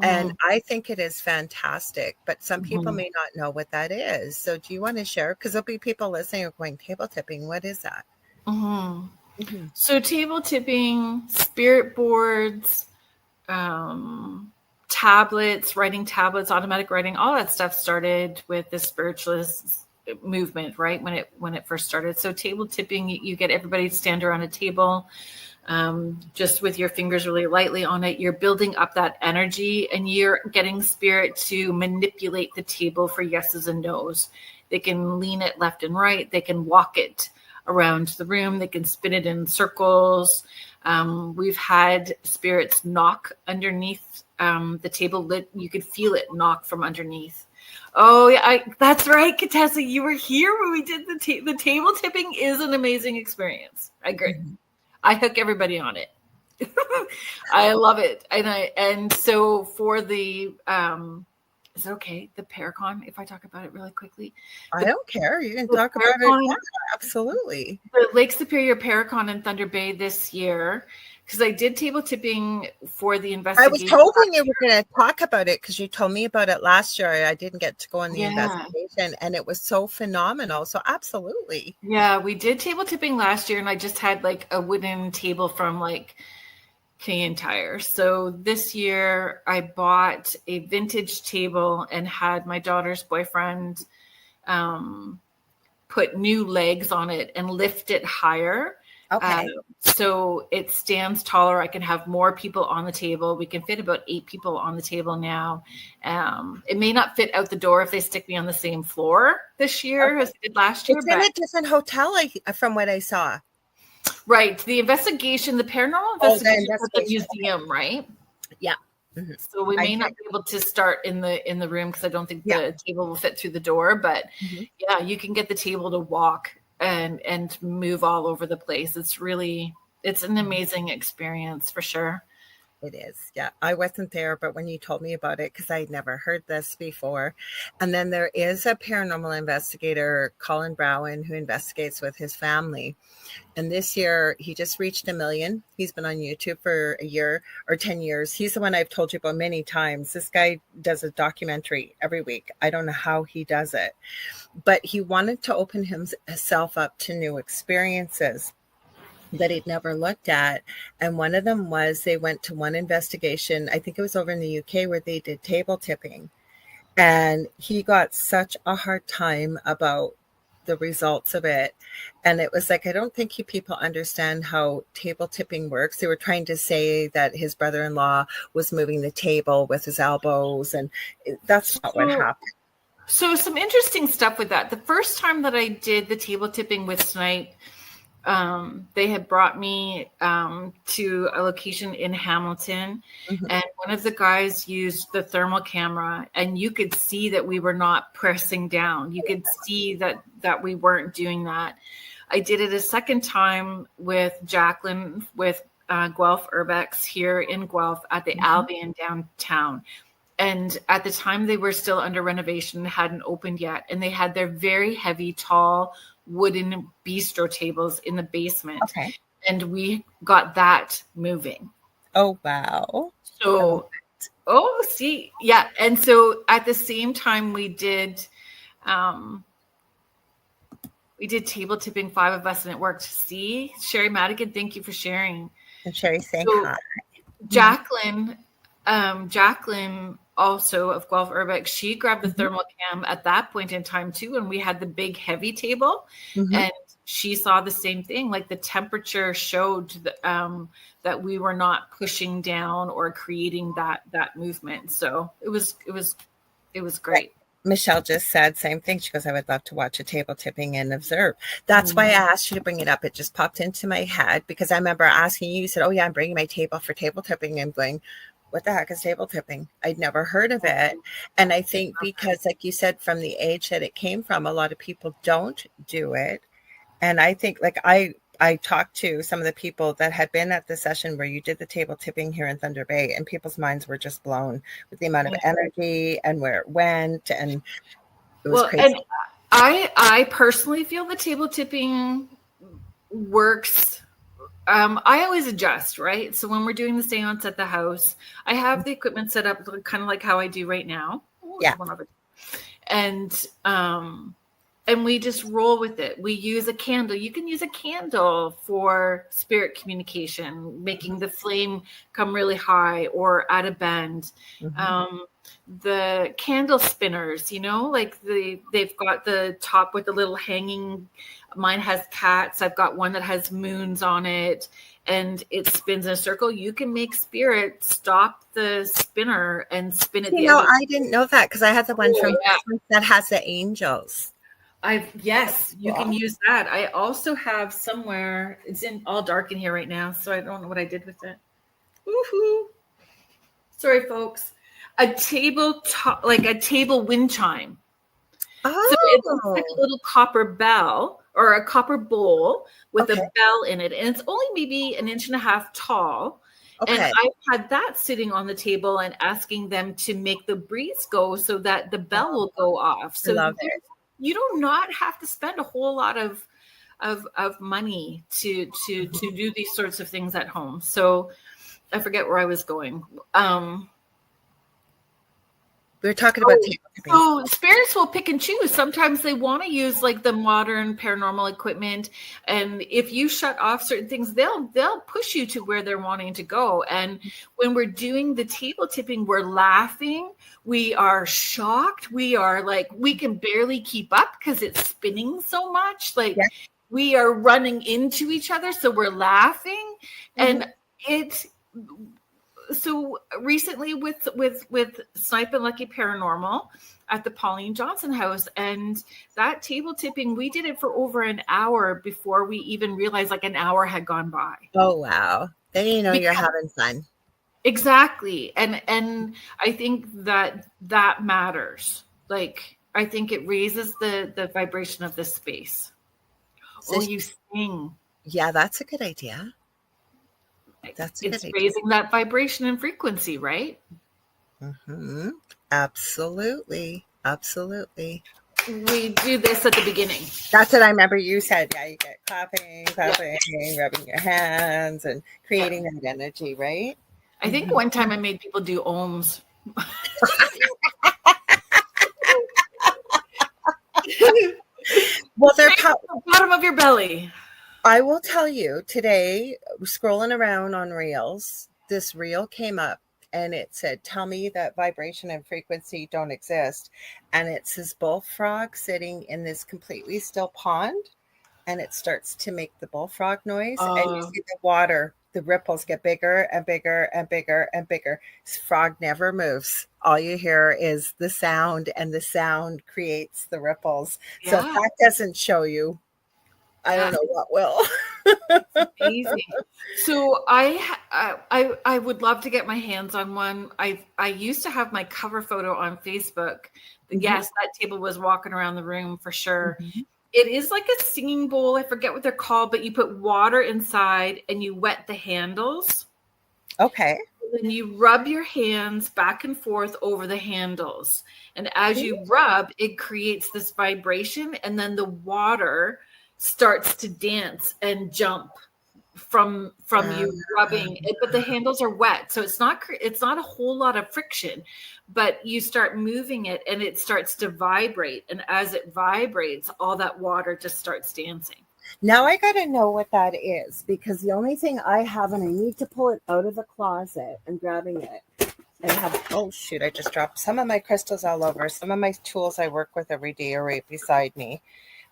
And I think it is fantastic, but some people may not know what that is. So do you want to share? Because there'll be people listening who are going, table tipping, what is that? So table tipping, spirit boards, tablets, writing tablets, automatic writing, all that stuff started with the spiritualist movement, right? When it first started. So table tipping, you get everybody to stand around a table, just with your fingers really lightly on it. You're building up that energy, and you're getting spirit to manipulate the table for yeses and nos. They can lean it left and right. They can walk it around the room. They can spin it in circles. We've had spirits knock underneath the table. You could feel it knock from underneath. Oh, yeah, that's right, Katessa. You were here when we did the table tipping. Is an amazing experience. I agree. I hook everybody on it. I love it, and so for the is it okay, the Paracon, if I talk about it really quickly? I don't care. You can talk about it. Yeah, absolutely. The Lake Superior Paracon in Thunder Bay this year, because I did table tipping for the investigation. I was hoping you were going to talk about it because you told me about it last year. I didn't get to go on the investigation, and it was so phenomenal. So absolutely. Yeah, we did table tipping last year, and I just had like a wooden table from like Canadian Tire. So this year I bought a vintage table and had my daughter's boyfriend put new legs on it and lift it higher. Okay. So it stands taller. I can have more people on the table. We can fit about 8 people on the table now. It may not fit out the door if they stick me on the same floor this year as they did last year. It's in a different hotel, from what I saw. Right. The investigation, the paranormal investigation at the museum, right? Yeah. So we may not be able to start in the room because I don't think the table will fit through the door. But yeah, you can get the table to walk and move all over the place. It's an amazing experience for sure. It is. Yeah. I wasn't there, but when you told me about it, because I'd never heard this before. And then there is a paranormal investigator, Colin Browen, who investigates with his family. And this year he just reached 1 million. He's been on YouTube for a year or 10 years. He's the one I've told you about many times. This guy does a documentary every week. I don't know how he does it, but he wanted to open himself up to new experiences that he'd never looked at. And one of them was they went to one investigation, I think it was over in the UK, where they did table tipping. And he got such a hard time about the results of it. And it was like, I don't think people understand how table tipping works. They were trying to say that his brother-in-law was moving the table with his elbows, and that's not what happened. So some interesting stuff with that. The first time that I did the table tipping with Snipe, they had brought me to a location in Hamilton, and one of the guys used the thermal camera, and you could see that we were not pressing down. You could see that we weren't doing that. I did it a second time with Jacqueline with Guelph Urbex here in Guelph at the Albion downtown. And at the time they were still under renovation, hadn't opened yet. And they had their very heavy, tall wooden bistro tables in the basement. Okay. And we got that moving. Oh, wow. So, see. Yeah. And so at the same time we did table tipping, 5 of us, and it worked. See, Sherry Madigan, thank you for sharing. And Sherry saying hi. Jacqueline also of Guelph Urbex, she grabbed the thermal cam at that point in time too, and we had the big heavy table, and she saw the same thing. Like the temperature showed that we were not pushing down or creating that movement. So it was great. Michelle just said same thing. She goes, I would love to watch a table tipping and observe. That's why I asked you to bring it up. It just popped into my head because I remember asking you. You said, oh yeah, I'm bringing my table for table tipping. I'm going, what the heck is table tipping? I'd never heard of it. And I think because, like you said, from the age that it came from, a lot of people don't do it. And I think, like, I talked to some of the people that had been at the session where you did the table tipping here in Thunder Bay, and people's minds were just blown with the amount of energy and where it went. And it was crazy. And I personally feel the table tipping works. I always adjust, right? So when we're doing the seance at the house, I have the equipment set up kind of like how I do right now. Yeah. And we just roll with it. We use a candle. You can use a candle for spirit communication, making the flame come really high or at a bend. Mm-hmm. The candle spinners, like they've got the top with the little hanging. Mine has cats. I've got one that has moons on it, and it spins in a circle. You can make spirit stop the spinner and spin it. I didn't know that, because I had the one from that has the angels. Yes, you can use that. I also have somewhere, it's in all dark in here right now, so I don't know what I did with it. Woohoo! Sorry, folks. A table wind chime. Oh. So it's like a little copper bell or a copper bowl with a bell in it, and it's only maybe 1.5 inches tall. Okay. And I've had that sitting on the table and asking them to make the breeze go so that the bell will go off. So you do not have to spend a whole lot of money to do these sorts of things at home. So I forget where I was going. We were talking about so spirits will pick and choose. Sometimes they want to use like the modern paranormal equipment, and if you shut off certain things, they'll push you to where they're wanting to go. And when we're doing the table tipping, we're laughing, we are shocked, we are like, we can barely keep up because it's spinning so much. Like we are running into each other, so we're laughing, and it's. So recently with Snipe and Lucky Paranormal at the Pauline Johnson house, and that table tipping, we did it for over an hour before we even realized like an hour had gone by. Oh, wow. Then you're having fun. Exactly. And I think that matters. Like, I think it raises the vibration of the space. So you sing. Yeah, that's a good idea. It's raising that vibration and frequency, right? Mm-hmm. Absolutely. We do this at the beginning. That's what I remember you said. Yeah, you get clapping, rubbing your hands and creating that energy, right? I think one time I made people do ohms. Well, they're the bottom of your belly. I will tell you, today, scrolling around on Reels, this reel came up and it said, tell me that vibration and frequency don't exist. And it's this bullfrog sitting in this completely still pond, and it starts to make the bullfrog noise. And you see the water, the ripples get bigger and bigger and bigger and bigger. This frog never moves. All you hear is the sound, and the sound creates the ripples. Yeah. So if that doesn't show you, I don't know what will. It's amazing. So I would love to get my hands on one. I used to have my cover photo on Facebook. Mm-hmm. Yes, that table was walking around the room for sure. Mm-hmm. It is like a singing bowl. I forget what they're called, but you put water inside and you wet the handles. Okay. Then you rub your hands back and forth over the handles. And as you rub, it creates this vibration, and then the water starts to dance and jump from you rubbing it, but the handles are wet, so it's not a whole lot of friction, but you start moving it and it starts to vibrate, and as it vibrates, all that water just starts dancing. Now I got to know what that is, because the only thing I have, and I need to pull it out of the closet, I'm grabbing it and oh shoot, I just dropped some of my crystals all over. Some of my tools I work with every day are right beside me.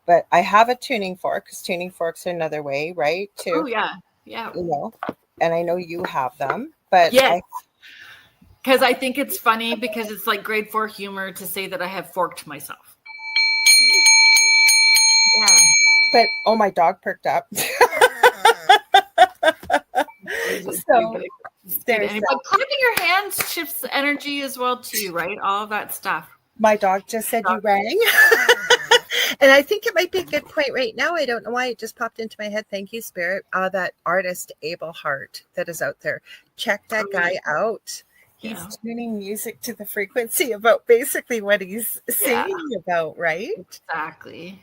But I have a tuning fork, because tuning forks are another way, right? Oh, yeah. And I know you have them. But yes, because I think it's funny, because it's like grade 4 humor to say that I have forked myself. Yeah. But, my dog perked up. So There's but clapping your hands shifts the energy as well too, right? All of that stuff. my dog just said you rang. And I think it might be a good point right now. I don't know why it just popped into my head. Thank you, Spirit. That artist Abel Hart that is out there. Check that guy out. He's tuning music to the frequency about basically what he's singing about, right?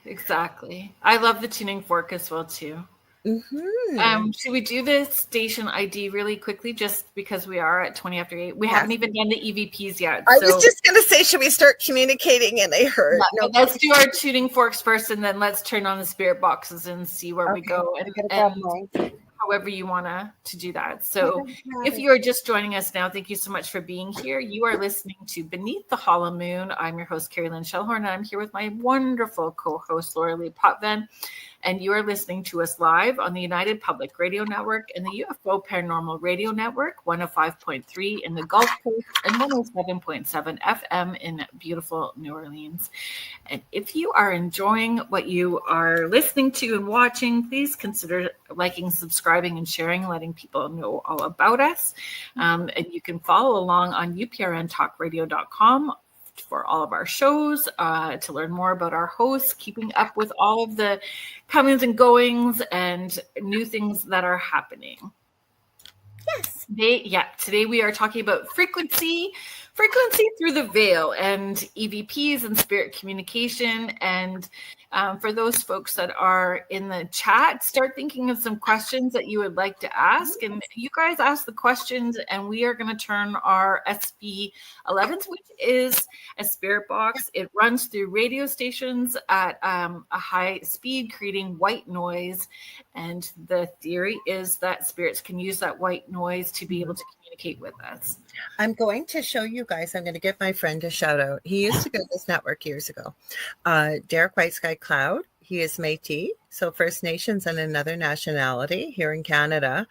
Exactly. I love the tuning fork as well too. Should we do the station ID really quickly, just because we are at 20 after 8? We haven't even done the EVPs yet. I was just going to say, should we start communicating? And I heard. No, let's do our tuning forks first, and then let's turn on the spirit boxes and see where we go. And however you want to do that. So if you are just joining us now, thank you so much for being here. You are listening to Beneath the Hollow Moon. I'm your host, Kerrilynn Shellhorn, and I'm here with my wonderful co-host, Lorilei Potvin. And you are listening to us live on the United Public Radio Network and the UFO Paranormal Radio Network, 105.3 in the Gulf Coast and 107.7 FM in beautiful New Orleans. And if you are enjoying what you are listening to and watching, please consider liking, subscribing, and sharing, letting people know all about us. And you can follow along on uprntalkradio.com for all of our shows, to learn more about our hosts, keeping up with all of the comings and goings and new things that are happening. Yes. Today we are talking about frequency through the veil and EVPs and spirit communication. And for those folks that are in the chat, start thinking of some questions that you would like to ask. And you guys ask the questions, and we are going to turn our SB11s, which is a spirit box. It runs through radio stations at a high speed, creating white noise. And the theory is that spirits can use that white noise to be able to communicate with us. I'm going to show you guys. I'm going to give my friend a shout out. He used to go to this network years ago. Derek White Sky Cloud. He is Métis, so First Nations and another nationality here in Canada.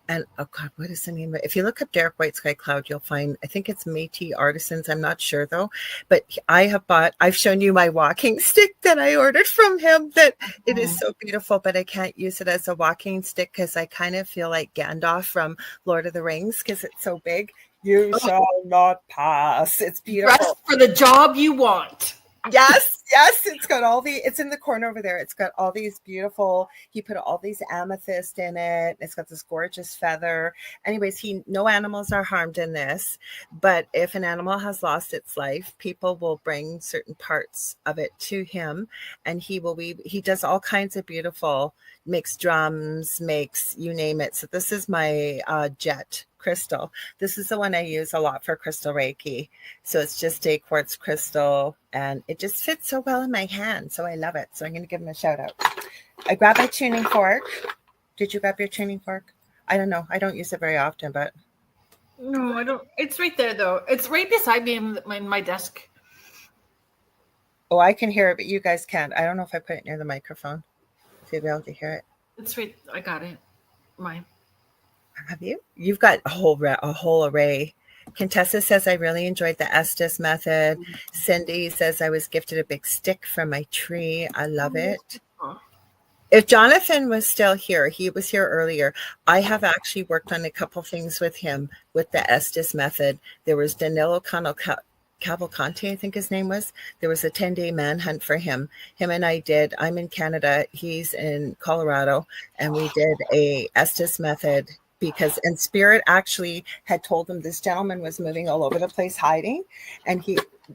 And oh God, what is the name? If you look up Derek White Sky Cloud, you'll find, I think it's Métis Artisans. I'm not sure though, but I've shown you my walking stick that I ordered from him. That it is so beautiful, but I can't use it as a walking stick because I kind of feel like Gandalf from Lord of the Rings because it's so big. You shall not pass. It's beautiful. Dress for the job you want. Yes. It's got it's in the corner over there. It's got all these beautiful, he put all these amethyst in it. It's got this gorgeous feather. Anyways, no animals are harmed in this, but if an animal has lost its life, people will bring certain parts of it to him, and he does all kinds of beautiful, makes drums, makes you name it. So this is my jet crystal. This is the one I use a lot for crystal Reiki. So it's just a quartz crystal, and it just fits so well in my hand. So I love it. So I'm going to give him a shout out. I grabbed my tuning fork. Did you grab your tuning fork? I don't know. I don't use it very often, but. No, I don't. It's right there though. It's right beside me in my desk. Oh, I can hear it, but you guys can't. I don't know if I put it near the microphone. So you'll be able to hear it. It's right. I got it. Mine. Have you? You've got a whole array. Contessa says, I really enjoyed the Estes method. Cindy says, I was gifted a big stick from my tree. I love it. If Jonathan was still here, he was here earlier. I have actually worked on a couple things with him with the Estes method. There was Danilo Cavalcanti, I think his name was. There was a 10-day manhunt for him. Him and I did. I'm in Canada. He's in Colorado. And we did a Estes method. And Spirit actually had told him this gentleman was moving all over the place hiding, and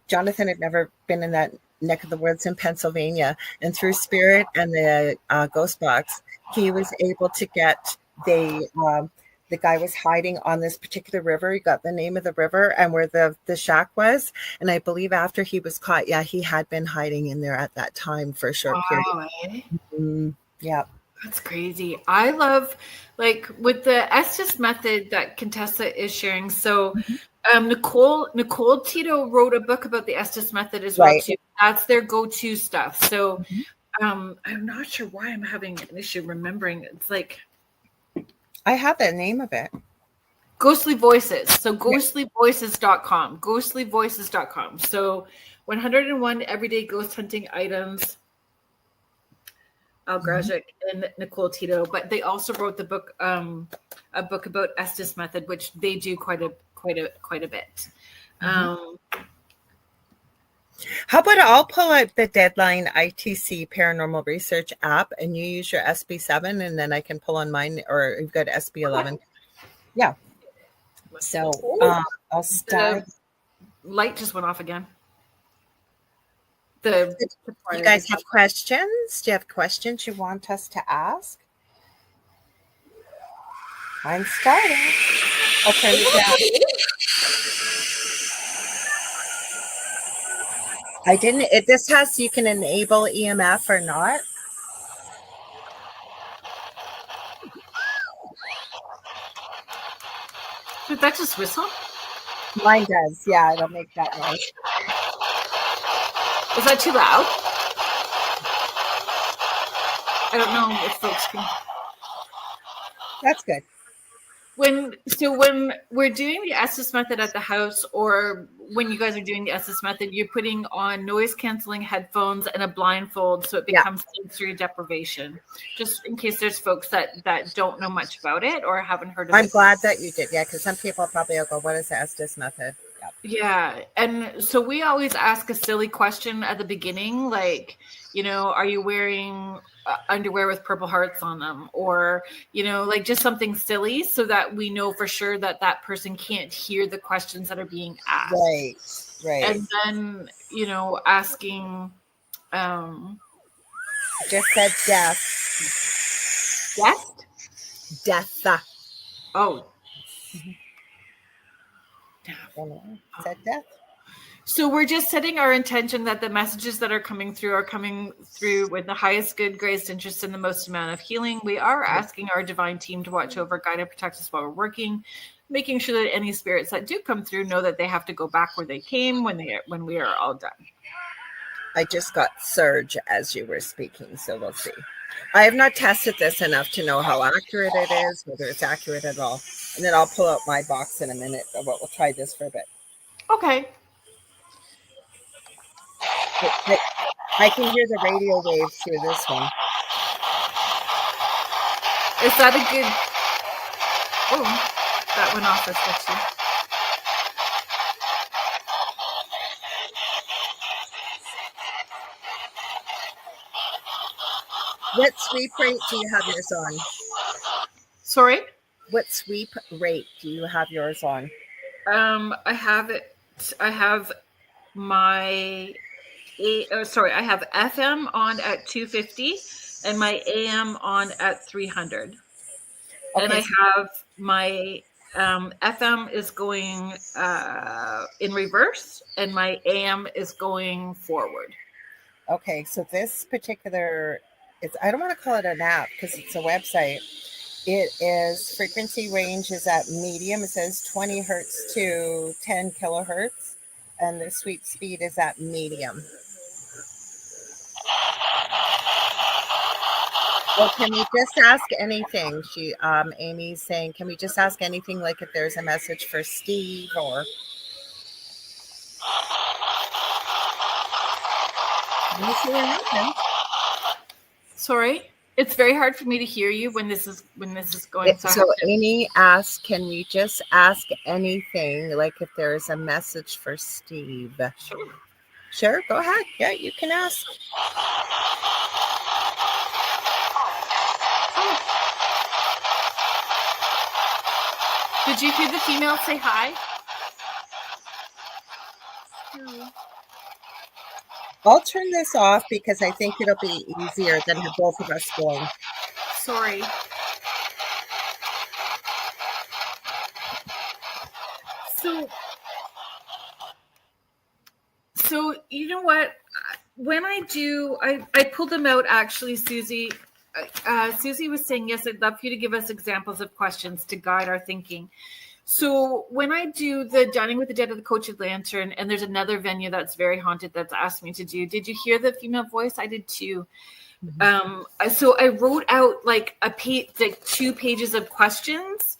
Jonathan had never been in that neck of the woods in Pennsylvania, and through Spirit and the ghost box, he was able to get the guy was hiding on this particular river. He got the name of the river and where the shack was, and I believe after he was caught, he had been hiding in there at that time for a short period. Yeah. That's crazy. I love, like, with the Estes method that Contessa is sharing. So Nicole Tito wrote a book about the Estes method as well, too. That's their go-to stuff. So I'm not sure why I'm having an issue remembering. It's like, I have the name of it. Ghostly Voices. So ghostlyvoices.com. Ghostlyvoices.com. So 101 everyday ghost hunting items. Algrajic and Nicole Tito, but they also wrote the book, a book about Estes method, which they do quite a bit. How about I'll pull out the Deadline ITC Paranormal Research app, and you use your SB7, and then I can pull on mine, or you've got SB11. Yeah. So I'll start. The light just went off again. You guys have questions? Do you have questions you want us to ask? I'm starting. I'll turn it down. I didn't. This has, you can enable EMF or not. Did that just whistle? Mine does. Yeah, it'll make that noise. Is that too loud? I don't know if folks can. That's good. When we're doing the Estes method at the house, or when you guys are doing the Estes method, you're putting on noise canceling headphones and a blindfold, so it becomes sensory deprivation. Just in case there's folks that don't know much about it or haven't heard of it. I'm glad that you did. Yeah, because some people probably will go, "What is the Estes method?" Yeah, and so we always ask a silly question at the beginning, like, are you wearing underwear with purple hearts on them, or like just something silly, so that we know for sure that that person can't hear the questions that are being asked. Right. And then asking just said death. Oh, said death. So we're just setting our intention that the messages that are coming through with the highest good, greatest interest, and the most amount of healing. We are asking our divine team to watch over, guide, and protect us while we're working, making sure that any spirits that do come through know that they have to go back where they came when we are all done. I just got surge as you were speaking, so we'll see. I have not tested this enough to know how accurate it is, whether it's accurate at all. And then I'll pull out my box in a minute, but we'll try this for a bit. Okay. I can hear the radio waves through this one. Is that a good... Oh, that went off especially. What sweep rate do you have yours on? Sorry? What sweep rate do you have yours on? I have I have FM on at 250 and my AM on at 300. Okay. And I have my FM is going in reverse and my AM is going forward. Okay, so this particular, I don't want to call it an app because it's a website. It is, frequency range is at medium. It says 20 hertz to 10 kilohertz. And the sweep speed is at medium. Well, can we just ask anything? Amy's saying, can we just ask anything, like if there's a message for Steve or... Sorry, it's very hard for me to hear you when this is going. So Amy asked, can we just ask anything, like if there's a message for Steve? Sure, go ahead. Yeah, you can ask. Did you hear the female say hi? I'll turn this off because I think it'll be easier than the both of us going. Sorry. So you know what? When I do, I pulled them out actually, Susie. Susie was saying, yes, I'd love for you to give us examples of questions to guide our thinking. So when I do the Dining with the Dead of the Coated Lantern, and there's another venue that's very haunted that's asked me to do, did you hear the female voice? I did too. Mm-hmm. So I wrote out like like 2 pages of questions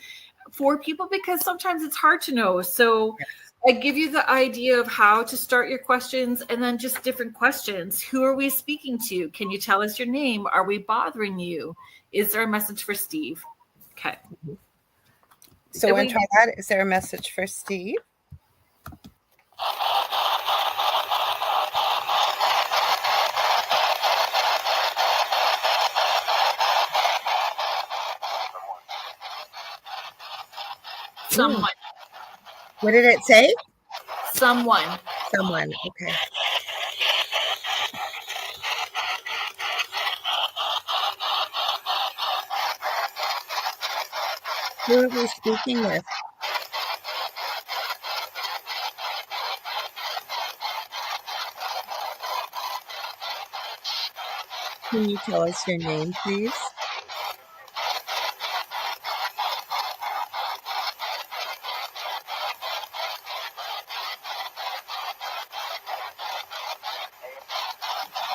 for people because sometimes it's hard to know. So I give you the idea of how to start your questions, and then just different questions. Who are we speaking to? Can you tell us your name? Are we bothering you? Is there a message for Steve? Okay. So we'll try that. Is there a message for Steve? Someone. What did it say? Someone. Someone. Okay. Who are we speaking with? Can you tell us your name, please?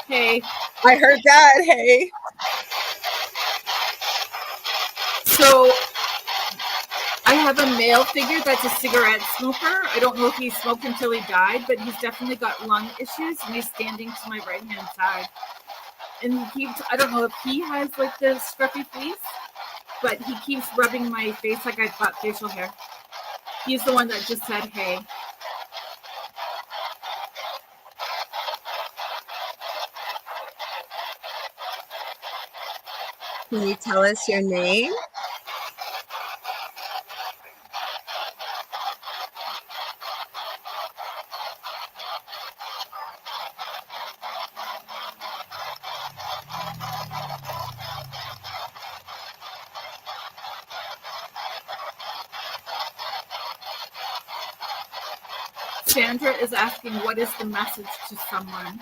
Hey. I heard that. Hey. So I have a male figure that's a cigarette smoker. I don't know if he smoked until he died, but he's definitely got lung issues, and he's standing to my right-hand side. And he keeps, I don't know if he has like the scruffy face, but he keeps rubbing my face like I've got facial hair. He's the one that just said, hey. Can you tell us your name? Sandra is asking, what is the message to someone?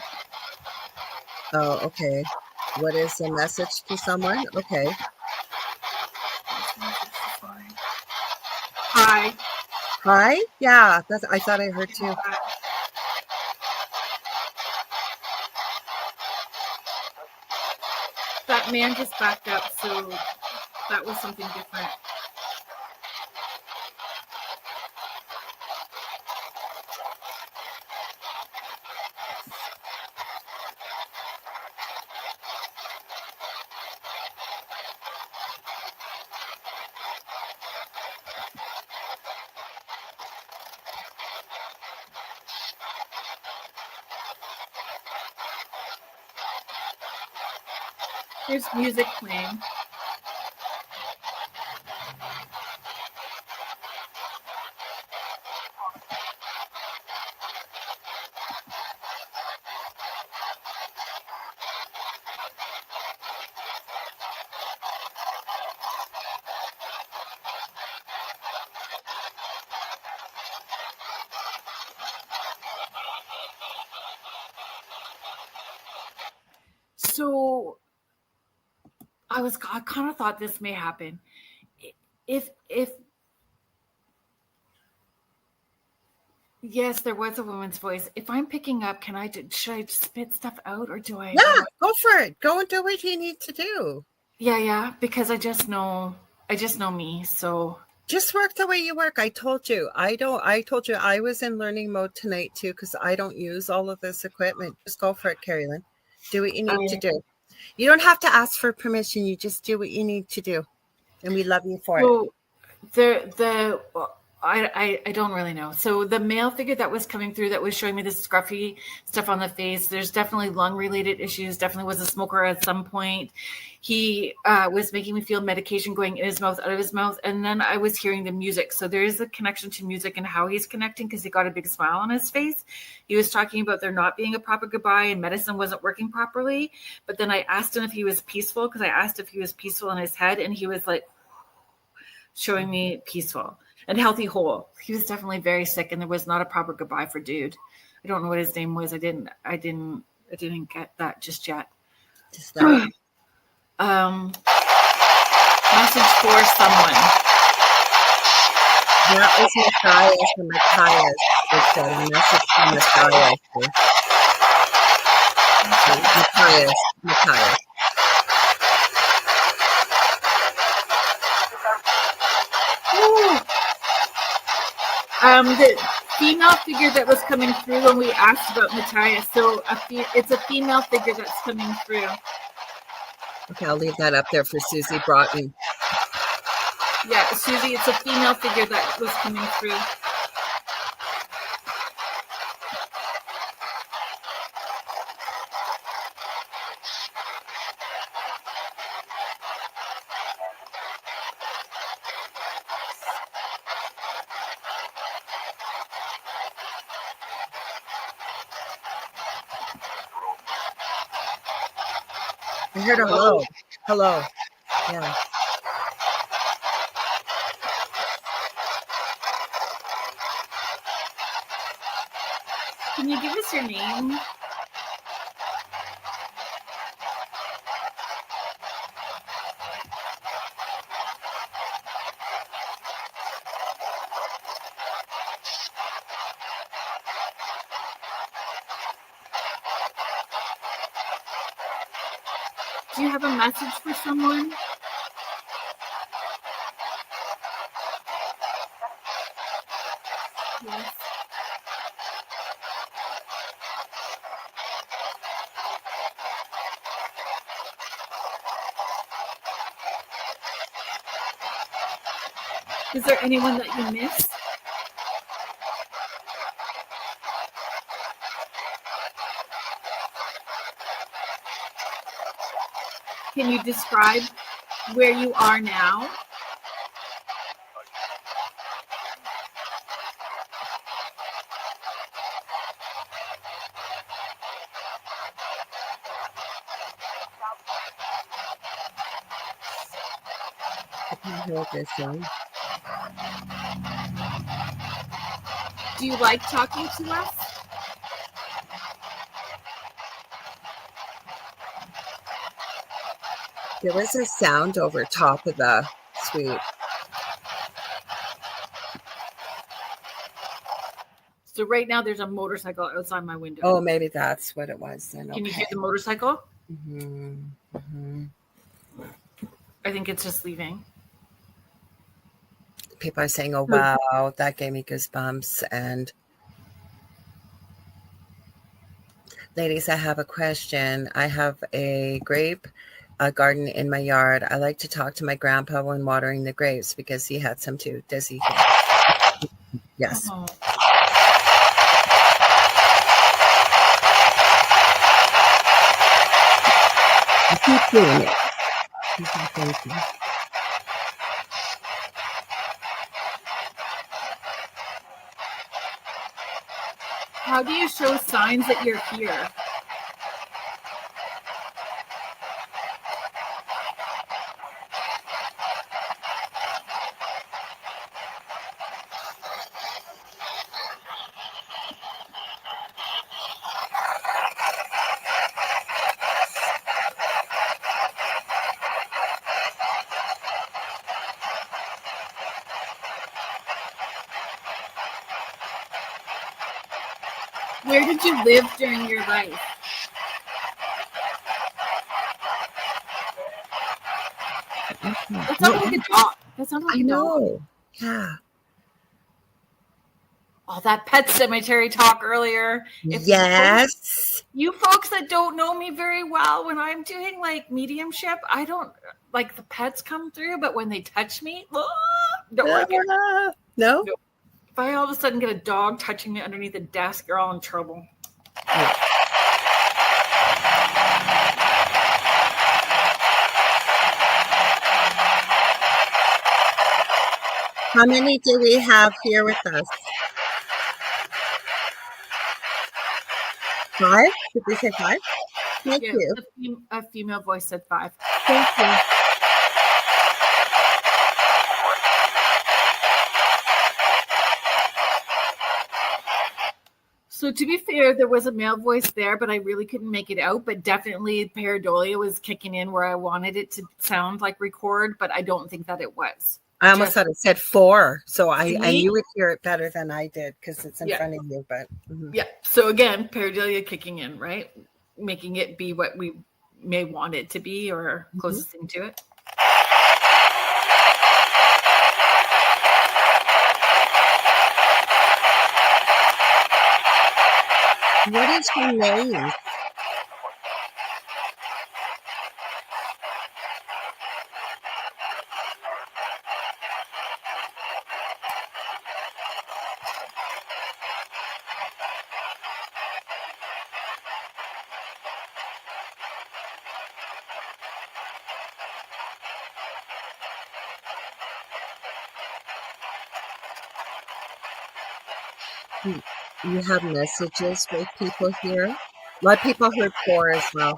Oh, okay. What is the message to someone? Okay. Hi. Hi? Yeah, that's. I thought I heard too. That man just backed up, so that was something different. There's music playing. So I kind of thought this may happen. If yes, there was a woman's voice. If I'm picking up, should I spit stuff out, or do I? Yeah, go for it. Go and do what you need to do. Yeah, because I just know me. So just work the way you work. I told you. I told you I was in learning mode tonight too, because I don't use all of this equipment. Just go for it, Kerrilynn. Do what you need to do. You don't have to ask for permission. You just do what you need to do. And we love you for it. I don't really know. So the male figure that was coming through that was showing me the scruffy stuff on the face, there's definitely lung related issues, definitely was a smoker at some point. He was making me feel medication going in his mouth, out of his mouth. And then I was hearing the music. So there is a connection to music and how he's connecting, because he got a big smile on his face. He was talking about there not being a proper goodbye and medicine wasn't working properly. But then I asked him if he was peaceful, because I asked if he was peaceful in his head, and he was like showing me peaceful and healthy whole. He was definitely very sick, and there was not a proper goodbye for dude. I don't know what his name was. I didn't get that just yet. Just that. Message for someone. That was Matthias, and Matthias. It's a message from Matthias. Matthias. female figure that was coming through when we asked about Matthias. So it's a female figure that's coming through. Okay, I'll leave that up there for Susie Broughton. Yeah, Susie, it's a female figure that was coming through. I heard a hello. Hello. Yeah. Can you give us your name? Do you have a message for someone? Yes. Is there anyone that you miss? Can you describe where you are now? Do you like talking to us? There was a sound over top of the suite. So right now there's a motorcycle outside my window. Oh, maybe that's what it was then. Can you hear the motorcycle? Mm-hmm. Mm-hmm. I think it's just leaving. People are saying, oh, wow, that gave me goosebumps. And ladies, I have a question. I have a grape garden in my yard. I like to talk to my grandpa when watering the grapes because he had some too. Does he? Yes. Oh. Keep doing it. Thank you. How do you show signs that you're here? Where did you live during your life? That sounded like a dog. That sounded like a dog. Yeah. Oh, that pet cemetery talk earlier. Yes. You folks that don't know me very well, when I'm doing like mediumship, I don't like the pets come through, but when they touch me, don't like it. No? If I all of a sudden get a dog touching me underneath the desk, you're all in trouble. Yeah. How many do we have here with us? 5? Did we say 5? Thank you. A female voice said 5. Thank you. So to be fair, there was a male voice there, but I really couldn't make it out. But definitely pareidolia was kicking in where I wanted it to sound like record, but I don't think that it was. I almost thought it said 4, so I knew you would hear it better than I did because it's in front of you. But yeah, so again, pareidolia kicking in, right? Making it be what we may want it to be or closest thing to it. What is her name? You have messages for people here? A lot of people heard 4 as well.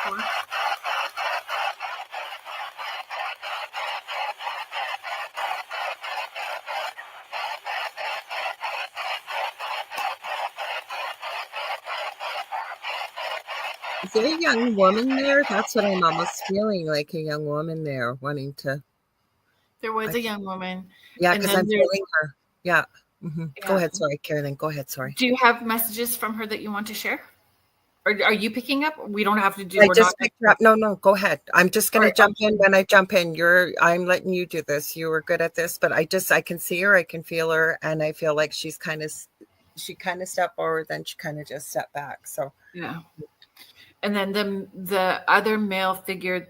4. Is there a young woman there? That's what I'm almost feeling, like a young woman there wanting to. There was a young woman. Yeah, And because then I'm feeling her. Yeah. Go Yeah. ahead. Sorry, Kerrilynn. Go ahead. Sorry. Do you have messages from her that you want to share? Or are you picking up? We don't have to do. I we're just not. picked her up. No, go ahead. I'm just going to Alright, jump in when I jump in. I'm letting you do this. You were good at this, but I can see her. I can feel her. And I feel like she kind of stepped forward, then she kind of just stepped back. So Yeah. And then the other male figure,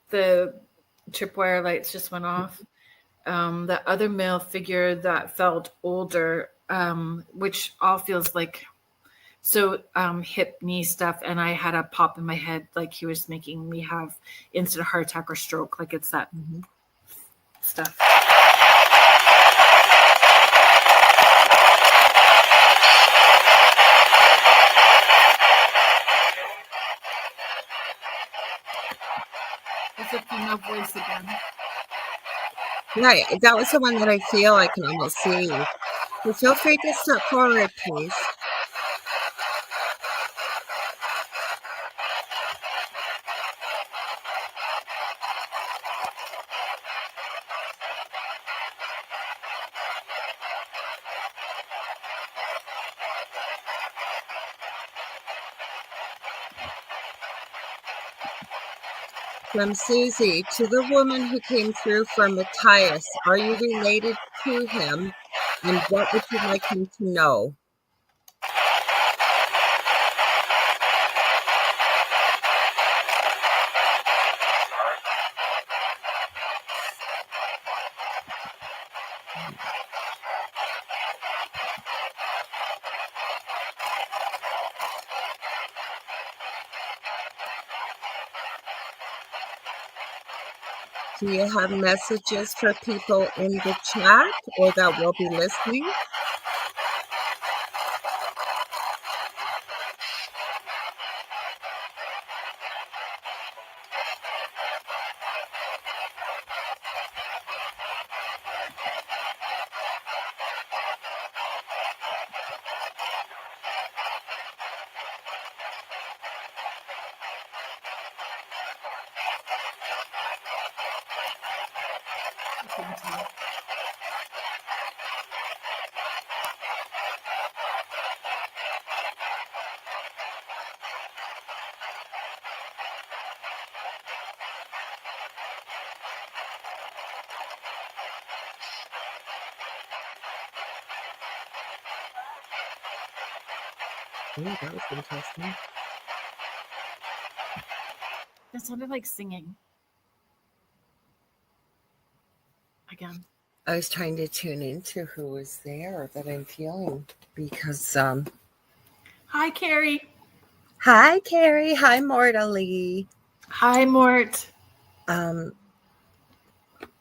the tripwire lights just went off. The other male figure that felt older, which all feels like hip knee stuff, and I had a pop in my head like he was making me have instant heart attack or stroke, like it's that stuff. It's a female voice again. right, that was the one that I feel I can almost see. So feel free to step forward, please. From Susie, to the woman who came through from Matthias, are you related to him? And what would you like him to know? Do you have messages for people in the chat or that will be listening? Oh, that was interesting. That sounded like singing. Again. I was trying to tune into who was there that I'm feeling because Hi, Carrie. Hi, Carrie. Hi, Mortalie. Hi, Mort.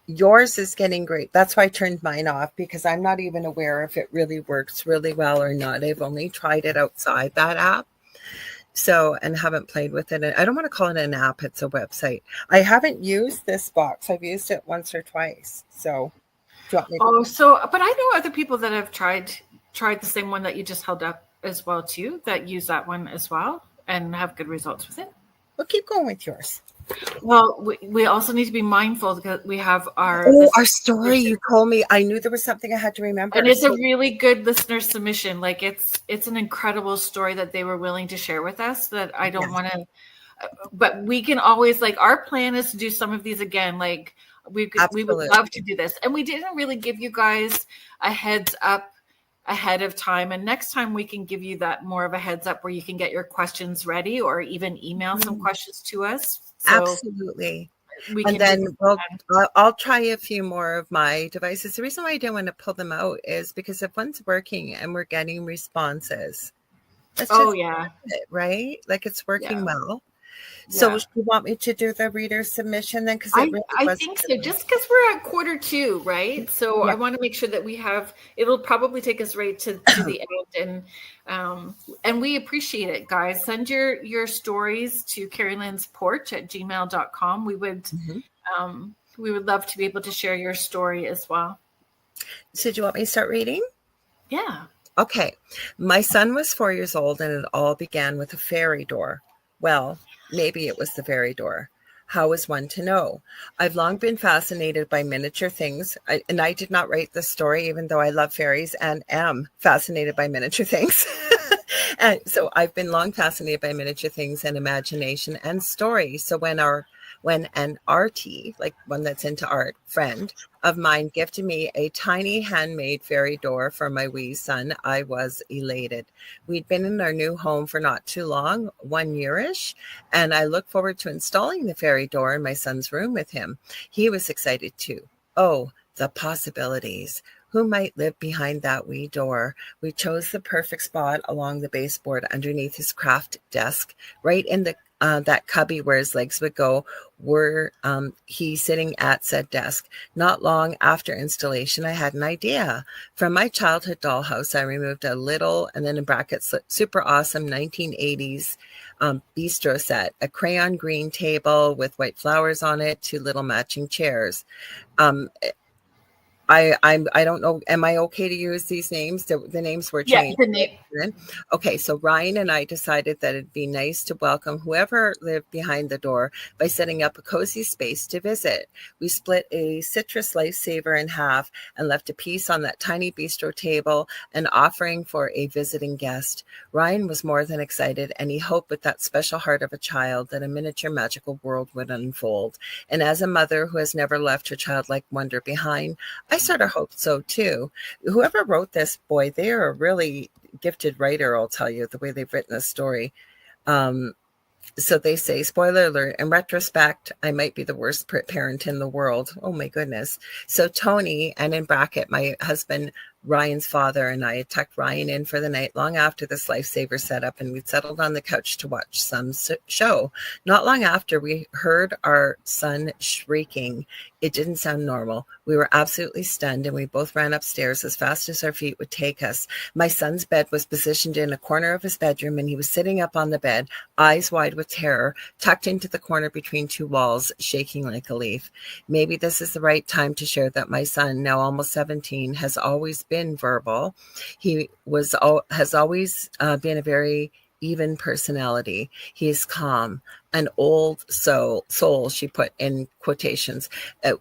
Yours is getting great. That's why I turned mine off because I'm not even aware if it really works really well or not. I've only tried it outside that app. So, and haven't played with it. I don't want to call it an app. It's a website. I haven't used this box. I've used it once or twice. So, do you want me to? But I know other people that have tried the same one that you just held up as well too, that use that one as well and have good results with it. Well, keep going with yours. Well, we also need to be mindful because we have our story you told me. I knew there was something I had to remember. And it's a really good listener submission. Like it's an incredible story that they were willing to share with us that I don't want to, but we can always, like, our plan is to do some of these again. Like we would love to do this. And we didn't really give you guys a heads up ahead of time. And next time we can give you that more of a heads up where you can get your questions ready or even email some questions to us. So absolutely. we And can then I'll try a few more of my devices. The reason why I don't want to pull them out is because if one's working and we're getting responses, that's just it, right? Like it's working well. So do you want me to do the reader submission then? Because it really I think so, just because we're at quarter 2, right? So I want to make sure that we have, it'll probably take us right to the end. And we appreciate it, guys. Send your stories to Kerrilynn's porch at gmail.com. We would love to be able to share your story as well. So do you want me to start reading? Yeah. Okay. My son was 4 years old and it all began with a fairy door. Well, maybe it was the fairy door. How is one to know? I've long been fascinated by miniature things, and I did not write this story, even though I love fairies and am fascinated by miniature things. And so I've been long fascinated by miniature things and imagination and story. So when an arty, like one that's into art, friend of mine gifted me a tiny handmade fairy door for my wee son, I was elated. We'd been in our new home for not too long, 1 year-ish, and I look forward to installing the fairy door in my son's room with him. He was excited too. Oh, the possibilities. Who might live behind that wee door? We chose the perfect spot along the baseboard underneath his craft desk, right in the that cubby where his legs would go, were he sitting at said desk. Not long after installation, I had an idea. From my childhood dollhouse, I removed a little, and then in brackets, super awesome 1980s bistro set, a crayon green table with white flowers on it, 2 little matching chairs. I don't know. Am I okay to use these names? The names were changed. Yeah, the name. Okay, so Ryan and I decided that it'd be nice to welcome whoever lived behind the door by setting up a cozy space to visit. We split a citrus lifesaver in half and left a piece on that tiny bistro table, an offering for a visiting guest. Ryan was more than excited, and he hoped with that special heart of a child that a miniature magical world would unfold. And as a mother who has never left her childlike wonder behind, I sort of hoped so too. Whoever wrote this, boy, they are a really gifted writer, I'll tell you, the way they've written this story. So they say, spoiler alert, in retrospect, I might be the worst parent in the world. Oh my goodness. So Tony, and in bracket, my husband, Ryan's father, and I had tucked Ryan in for the night long after this lifesaver setup, and we'd settled on the couch to watch some show. Not long after, we heard our son shrieking. It didn't sound normal. We were absolutely stunned, and we both ran upstairs as fast as our feet would take us. My son's bed was positioned in a corner of his bedroom, and he was sitting up on the bed, eyes wide with terror, tucked into the corner between 2 walls, shaking like a leaf. Maybe this is the right time to share that my son, now almost 17, has always been verbal. He has always been a very even personality. He is calm, an old soul, she put in quotations.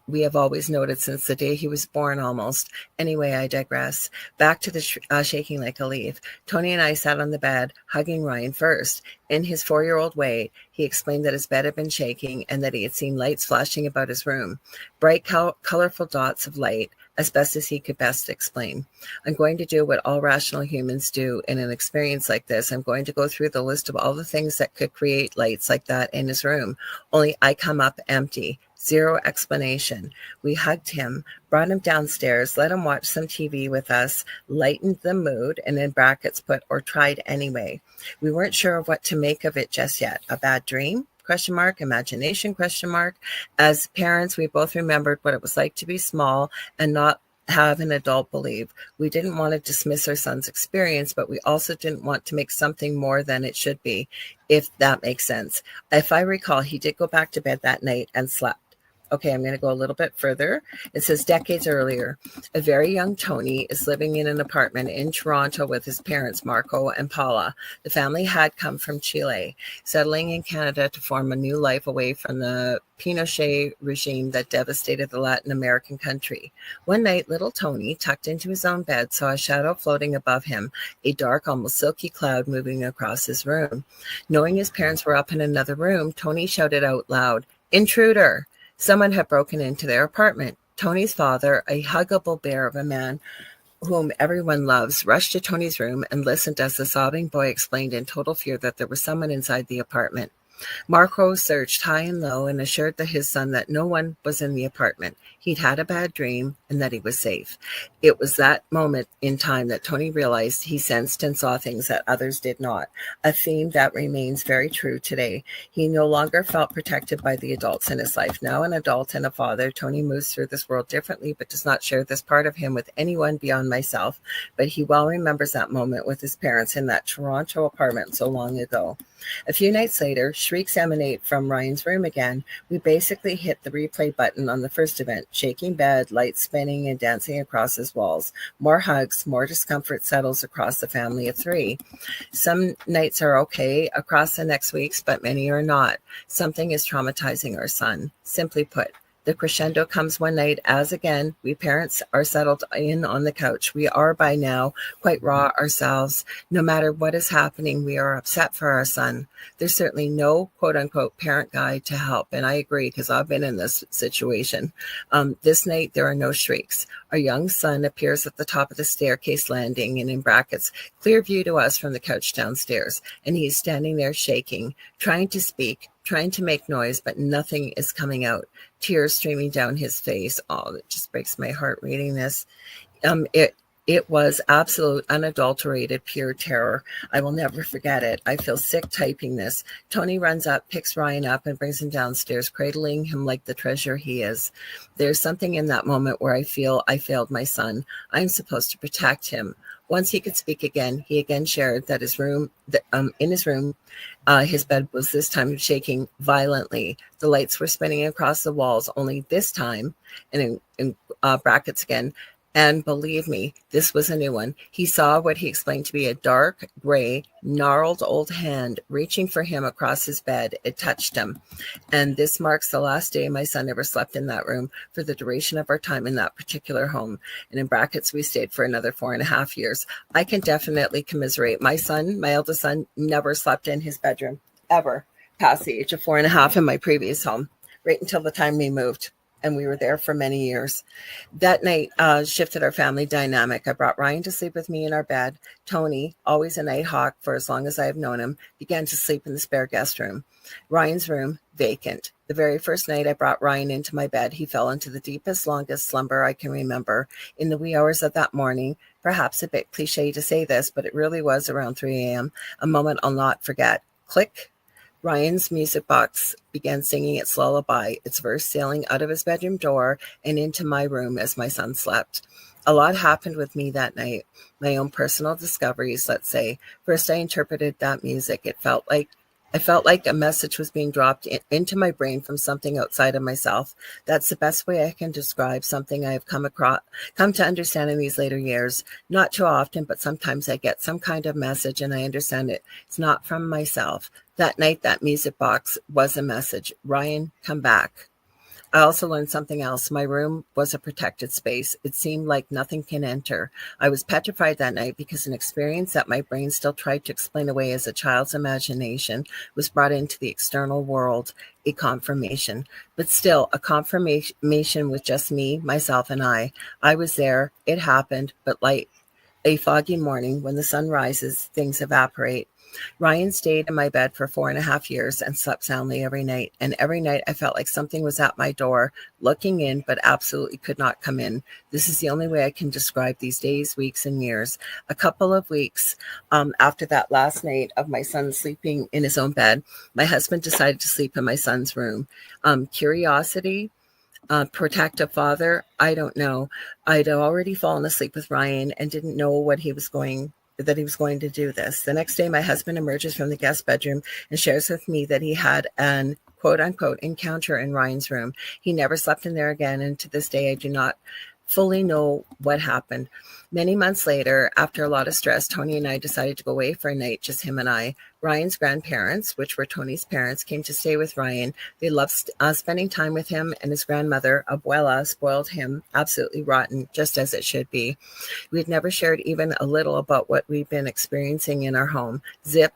We have always noted since the day he was born almost. Anyway, I digress. Back to the shaking like a leaf. Tony and I sat on the bed, hugging Ryan first. In his 4-year-old way, he explained that his bed had been shaking and that he had seen lights flashing about his room. Bright, colorful dots of light, as best as he could best explain. I'm going to do what all rational humans do in an experience like this. I'm going to go through the list of all the things that could create lights like that in his room. Only I come up empty. Zero explanation. We hugged him, brought him downstairs, let him watch some TV with us, lightened the mood, and in brackets put, or tried anyway. We weren't sure of what to make of it just yet. A bad dream? ? Imagination ? As parents, we both remembered what it was like to be small and not have an adult believe. We didn't want to dismiss our son's experience, but we also didn't want to make something more than it should be, if that makes sense. If I recall, he did go back to bed that night and slept. Okay, I'm going to go a little bit further. It says decades earlier, a very young Tony is living in an apartment in Toronto with his parents, Marco and Paula. The family had come from Chile, settling in Canada to form a new life away from the Pinochet regime that devastated the Latin American country. One night, little Tony, tucked into his own bed, saw a shadow floating above him, a dark, almost silky cloud moving across his room. Knowing his parents were up in another room, Tony shouted out loud, "Intruder!" Someone had broken into their apartment. Tony's father, a huggable bear of a man, whom everyone loves, rushed to Tony's room and listened as the sobbing boy explained in total fear that there was someone inside the apartment. Marco searched high and low and assured his son that no one was in the apartment. He'd had a bad dream and that he was safe. It was that moment in time that Tony realized he sensed and saw things that others did not, a theme that remains very true today. He no longer felt protected by the adults in his life. Now an adult and a father, Tony moves through this world differently but does not share this part of him with anyone beyond myself. But he well remembers that moment with his parents in that Toronto apartment so long ago. A few nights later, shrieks emanate from Ryan's room again. We basically hit the replay button on the first event, shaking bed, lights spinning and dancing across his walls. More hugs, more discomfort settles across the family of three. Some nights are okay across the next weeks, but many are not. Something is traumatizing our son. Simply put, the crescendo comes one night as again, we parents are settled in on the couch. We are by now quite raw ourselves. No matter what is happening, we are upset for our son. There's certainly no quote unquote parent guide to help. And I agree because I've been in this situation. This night, there are no shrieks. Our young son appears at the top of the staircase landing and in brackets, clear view to us from the couch downstairs. And he's standing there shaking, trying to speak, trying to make noise, but nothing is coming out. Tears streaming down his face. Oh, it just breaks my heart reading this. It was absolute, unadulterated, pure terror. I will never forget it. I feel sick typing this. Tony runs up, picks Ryan up, and brings him downstairs, cradling him like the treasure he is. There's something in that moment where I feel I failed my son. I'm supposed to protect him. Once he could speak again, he again shared that in his room, his bed was this time shaking violently. The lights were spinning across the walls, only this time, and in brackets again. And believe me, this was a new one. He saw what he explained to be a dark, gray, gnarled old hand reaching for him across his bed. It touched him. And this marks the last day my son ever slept in that room for the duration of our time in that particular home. And in brackets, we stayed for another 4.5 years. I can definitely commiserate. My son, my eldest son, never slept in his bedroom, ever, past the age of 4.5 in my previous home, right until the time we moved. And we were there for many years. That night shifted our family dynamic. I brought Ryan to sleep with me in our bed. Tony, always a night hawk for as long as I have known him, began to sleep in the spare guest room. Ryan's room, vacant. The very first night I brought Ryan into my bed, he fell into the deepest, longest slumber I can remember. In the wee hours of that morning, perhaps a bit cliche to say this, but it really was around 3 a.m., a moment I'll not forget. Click. Ryan's music box began singing its lullaby, its verse sailing out of his bedroom door and into my room as my son slept. A lot happened with me that night, my own personal discoveries, let's say. First, I interpreted that music. I felt like a message was being dropped into my brain from something outside of myself. That's the best way I can describe something I have come to understand in these later years. Not too often, but sometimes I get some kind of message and I understand it. It's not from myself. That night, that music box was a message. Ryan, come back. I also learned something else. My room was a protected space. It seemed like nothing can enter. I was petrified that night because an experience that my brain still tried to explain away as a child's imagination was brought into the external world, a confirmation. But still, a confirmation with just me, myself, and I. I was there. It happened. But like a foggy morning, when the sun rises, things evaporate. Ryan stayed in my bed for 4.5 years and slept soundly every night. And every night I felt like something was at my door, looking in, but absolutely could not come in. This is the only way I can describe these days, weeks, and years. A couple of weeks after that last night of my son sleeping in his own bed, my husband decided to sleep in my son's room. Curiosity, protective father, I don't know. I'd already fallen asleep with Ryan and didn't know that he was going to do this. The next day, my husband emerges from the guest bedroom and shares with me that he had an quote unquote encounter in Ryan's room. He never slept in there again. And to this day, I do not fully know what happened. Many months later, after a lot of stress, Tony and I decided to go away for a night, just him and I. Ryan's grandparents, which were Tony's parents, came to stay with Ryan. They loved spending time with him, and his grandmother, Abuela, spoiled him absolutely rotten, just as it should be. We'd never shared even a little about what we'd been experiencing in our home. Zip,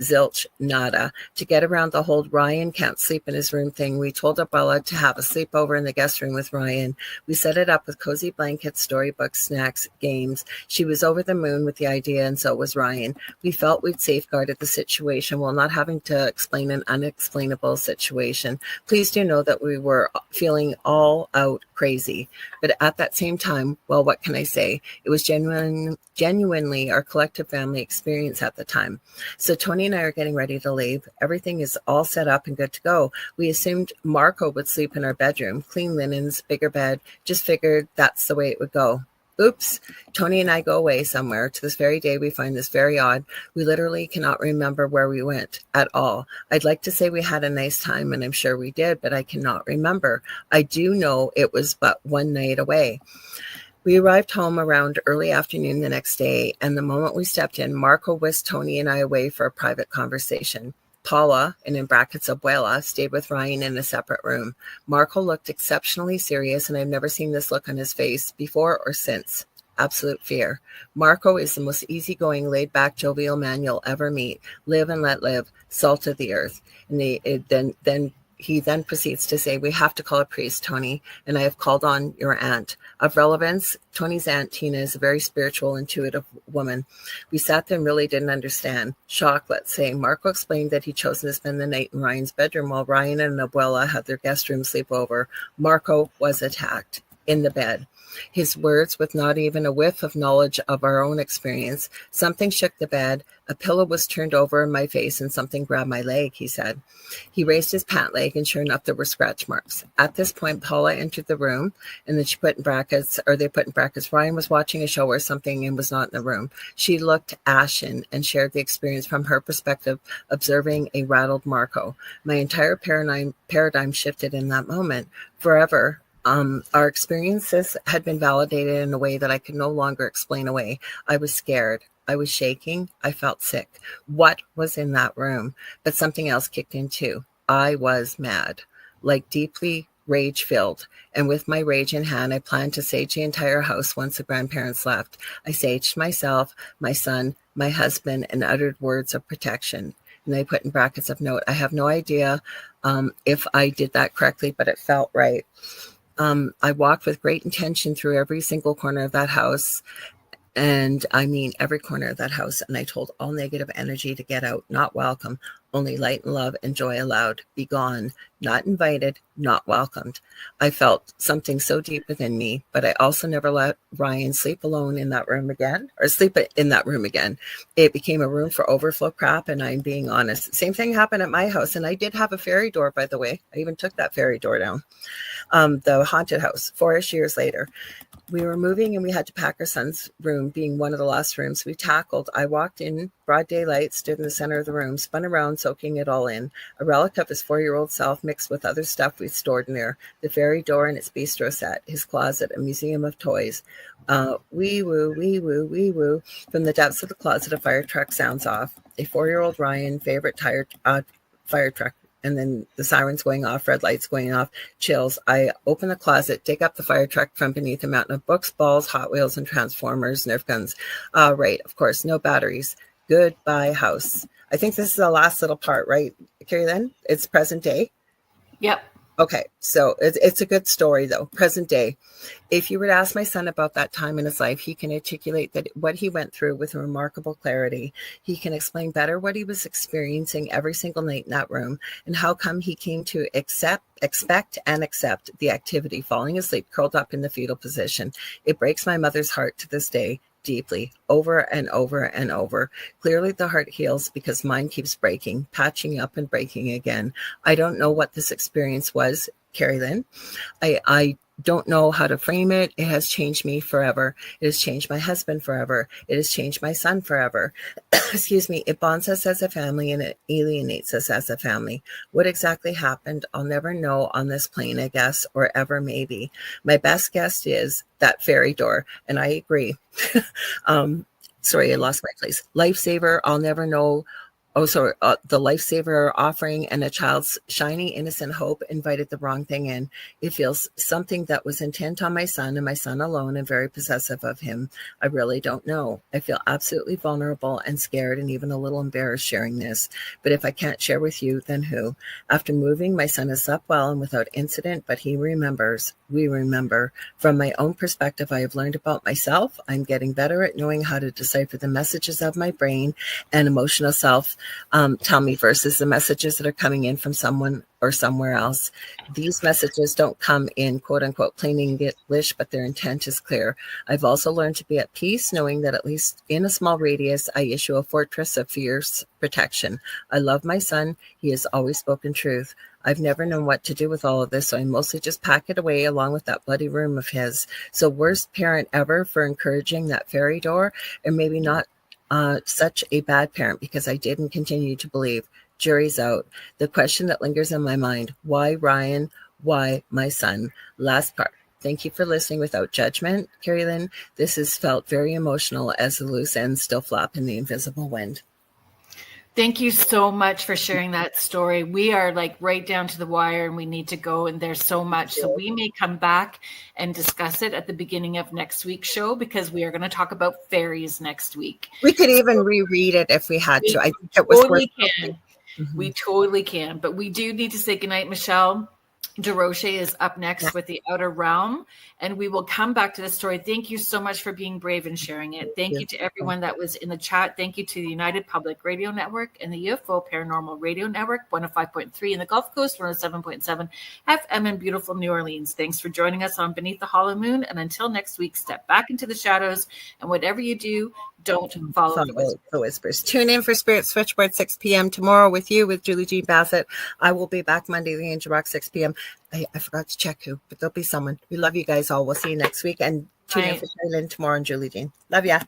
zilch, nada. To get around the whole Ryan can't sleep in his room thing, we told Abuela to have a sleepover in the guest room with Ryan. We set it up with cozy blankets, storybooks, snacks, games. She was over the moon with the idea, and so was Ryan. We felt we'd safeguarded the situation while not having to explain an unexplainable situation. Please do know that we were feeling all out crazy. But at that same time, well, what can I say? It was genuinely our collective family experience at the time. So Tony and I are getting ready to leave. Everything is all set up and good to go. We assumed Marco would sleep in our bedroom, clean linens, bigger bed, just figured that's the way it would go. Oops, Tony and I go away somewhere. To this very day, we find this very odd. We literally cannot remember where we went at all. I'd like to say we had a nice time, and I'm sure we did, but I cannot remember. I do know it was but one night away. We arrived home around early afternoon the next day, and the moment we stepped in, Marco whisked Tony and I away for a private conversation. Paula, and in brackets Abuela, stayed with Ryan in a separate room. Marco looked exceptionally serious, and I've never seen this look on his face before or since. Absolute fear. Marco is the most easygoing, laid-back, jovial man you'll ever meet. Live and let live, salt of the earth. And he then proceeds to say, we have to call a priest, Tony, and I have called on your aunt. Of relevance, Tony's aunt, Tina, is a very spiritual, intuitive woman. We sat there and really didn't understand. Shock, let's say. Marco explained that he'd chosen to spend the night in Ryan's bedroom while Ryan and Abuela had their guest room sleepover. Marco was attacked in the bed. His words, with not even a whiff of knowledge of our own experience. Something shook the bed. A pillow was turned over in my face and something grabbed my leg, he said. He raised his pant leg, and sure enough, there were scratch marks. At this point, Paula entered the room, and then they put in brackets, Ryan was watching a show or something and was not in the room. She looked ashen and shared the experience from her perspective, observing a rattled Marco. My entire paradigm shifted in that moment. Forever, our experiences had been validated in a way that I could no longer explain away. I was scared. I was shaking. I felt sick. What was in that room? But something else kicked in too. I was mad, like deeply rage-filled. And with my rage in hand, I planned to sage the entire house once the grandparents left. I saged myself, my son, my husband, and uttered words of protection. And I put in brackets of note, I have no idea if I did that correctly, but it felt right. I walked with great intention through every single corner of that house. And I mean every corner of that house. And I told all negative energy to get out, not welcome, only light and love and joy allowed. Be gone, not invited, not welcomed. I felt something so deep within me, but I also never let Ryan sleep alone in that room again, or sleep in that room again. It became a room for overflow crap, and I'm being honest. Same thing happened at my house, and I did have a fairy door, by the way. I even took that fairy door down. The haunted house, 4-ish years later. We were moving and we had to pack our son's room, being one of the last rooms we tackled. I walked in, broad daylight, stood in the center of the room, spun around, soaking it all in. A relic of his 4-year-old self mixed with other stuff we'd stored in there. The fairy door and its bistro set, his closet, a museum of toys. Wee woo, wee woo, wee woo. From the depths of the closet, a fire truck sounds off. A 4-year-old Ryan, favorite fire truck. And then the sirens going off, red lights going off, chills. I open the closet, dig up the fire truck from beneath a mountain of books, balls, Hot Wheels, and Transformers, Nerf guns. Right, of course, no batteries. Goodbye, house. I think this is the last little part, right, Kerrilynn? It's present day? Yep. Okay, so it's a good story, though. Present day. If you were to ask my son about that time in his life, he can articulate that what he went through with remarkable clarity. He can explain better what he was experiencing every single night in that room and how come he came to expect and accept the activity, falling asleep, curled up in the fetal position. It breaks my mother's heart to this day. Deeply, over and over and over. Clearly the heart heals because mine keeps breaking, patching up and breaking again. I don't know what this experience was, Kerrilynn. I don't know how to frame it. It has changed me forever. It has changed my husband forever. It has changed my son forever. Excuse me. It bonds us as a family and it alienates us as a family. What exactly happened, I'll never know on this plane, I guess, or ever maybe. My best guess is that fairy door, and I agree. Sorry, I lost my place. Lifesaver, I'll never know the lifesaver offering and a child's shiny, innocent hope invited the wrong thing in. It feels something that was intent on my son and my son alone and very possessive of him. I really don't know. I feel absolutely vulnerable and scared and even a little embarrassed sharing this. But if I can't share with you, then who? After moving, my son has slept well and without incident, but he remembers. We remember. From my own perspective, I have learned about myself. I'm getting better at knowing how to decipher the messages of my brain and emotional self tell me versus the messages that are coming in from someone or somewhere else. These messages don't come in quote unquote plain English, but their intent is clear. I've also learned to be at peace, knowing that at least in a small radius, I issue a fortress of fierce protection. I love my son. He has always spoken truth. I've never known what to do with all of this, so I mostly just pack it away along with that bloody room of his. So worst parent ever for encouraging that fairy door, or maybe not such a bad parent because I didn't continue to believe. Jury's out. The question that lingers in my mind, why Ryan? Why my son? Last part. Thank you for listening without judgment, Kerrilynn. This has felt very emotional as the loose ends still flap in the invisible wind. Thank you so much for sharing that story. We are like right down to the wire and we need to go, and there's so much. So we may come back and discuss it at the beginning of next week's show because we are going to talk about fairies next week. We could even reread it if we had to. I think it was totally can. Mm-hmm. We totally can. But we do need to say goodnight, Michelle. DeRoche is up next with The Outer Realm, and we will come back to this story. Thank you so much for being brave and sharing it. Thank you to everyone that was in the chat. Thank you to the United Public Radio Network and the UFO Paranormal Radio Network, 105.3 in the Gulf Coast, 107.7 FM in beautiful New Orleans. Thanks for joining us on Beneath the Hollow Moon, and until next week, step back into the shadows, and whatever you do, don't follow the whispers. Tune in for Spirit Switchboard 6 p.m. tomorrow with Julie Jean Bassett. I will be back Monday, the Angel Rock, 6 p.m. I forgot to check who, but there'll be someone. We love you guys all. We'll see you next week. And tune in for Kerrilynn tomorrow and Julie Jean. Love ya.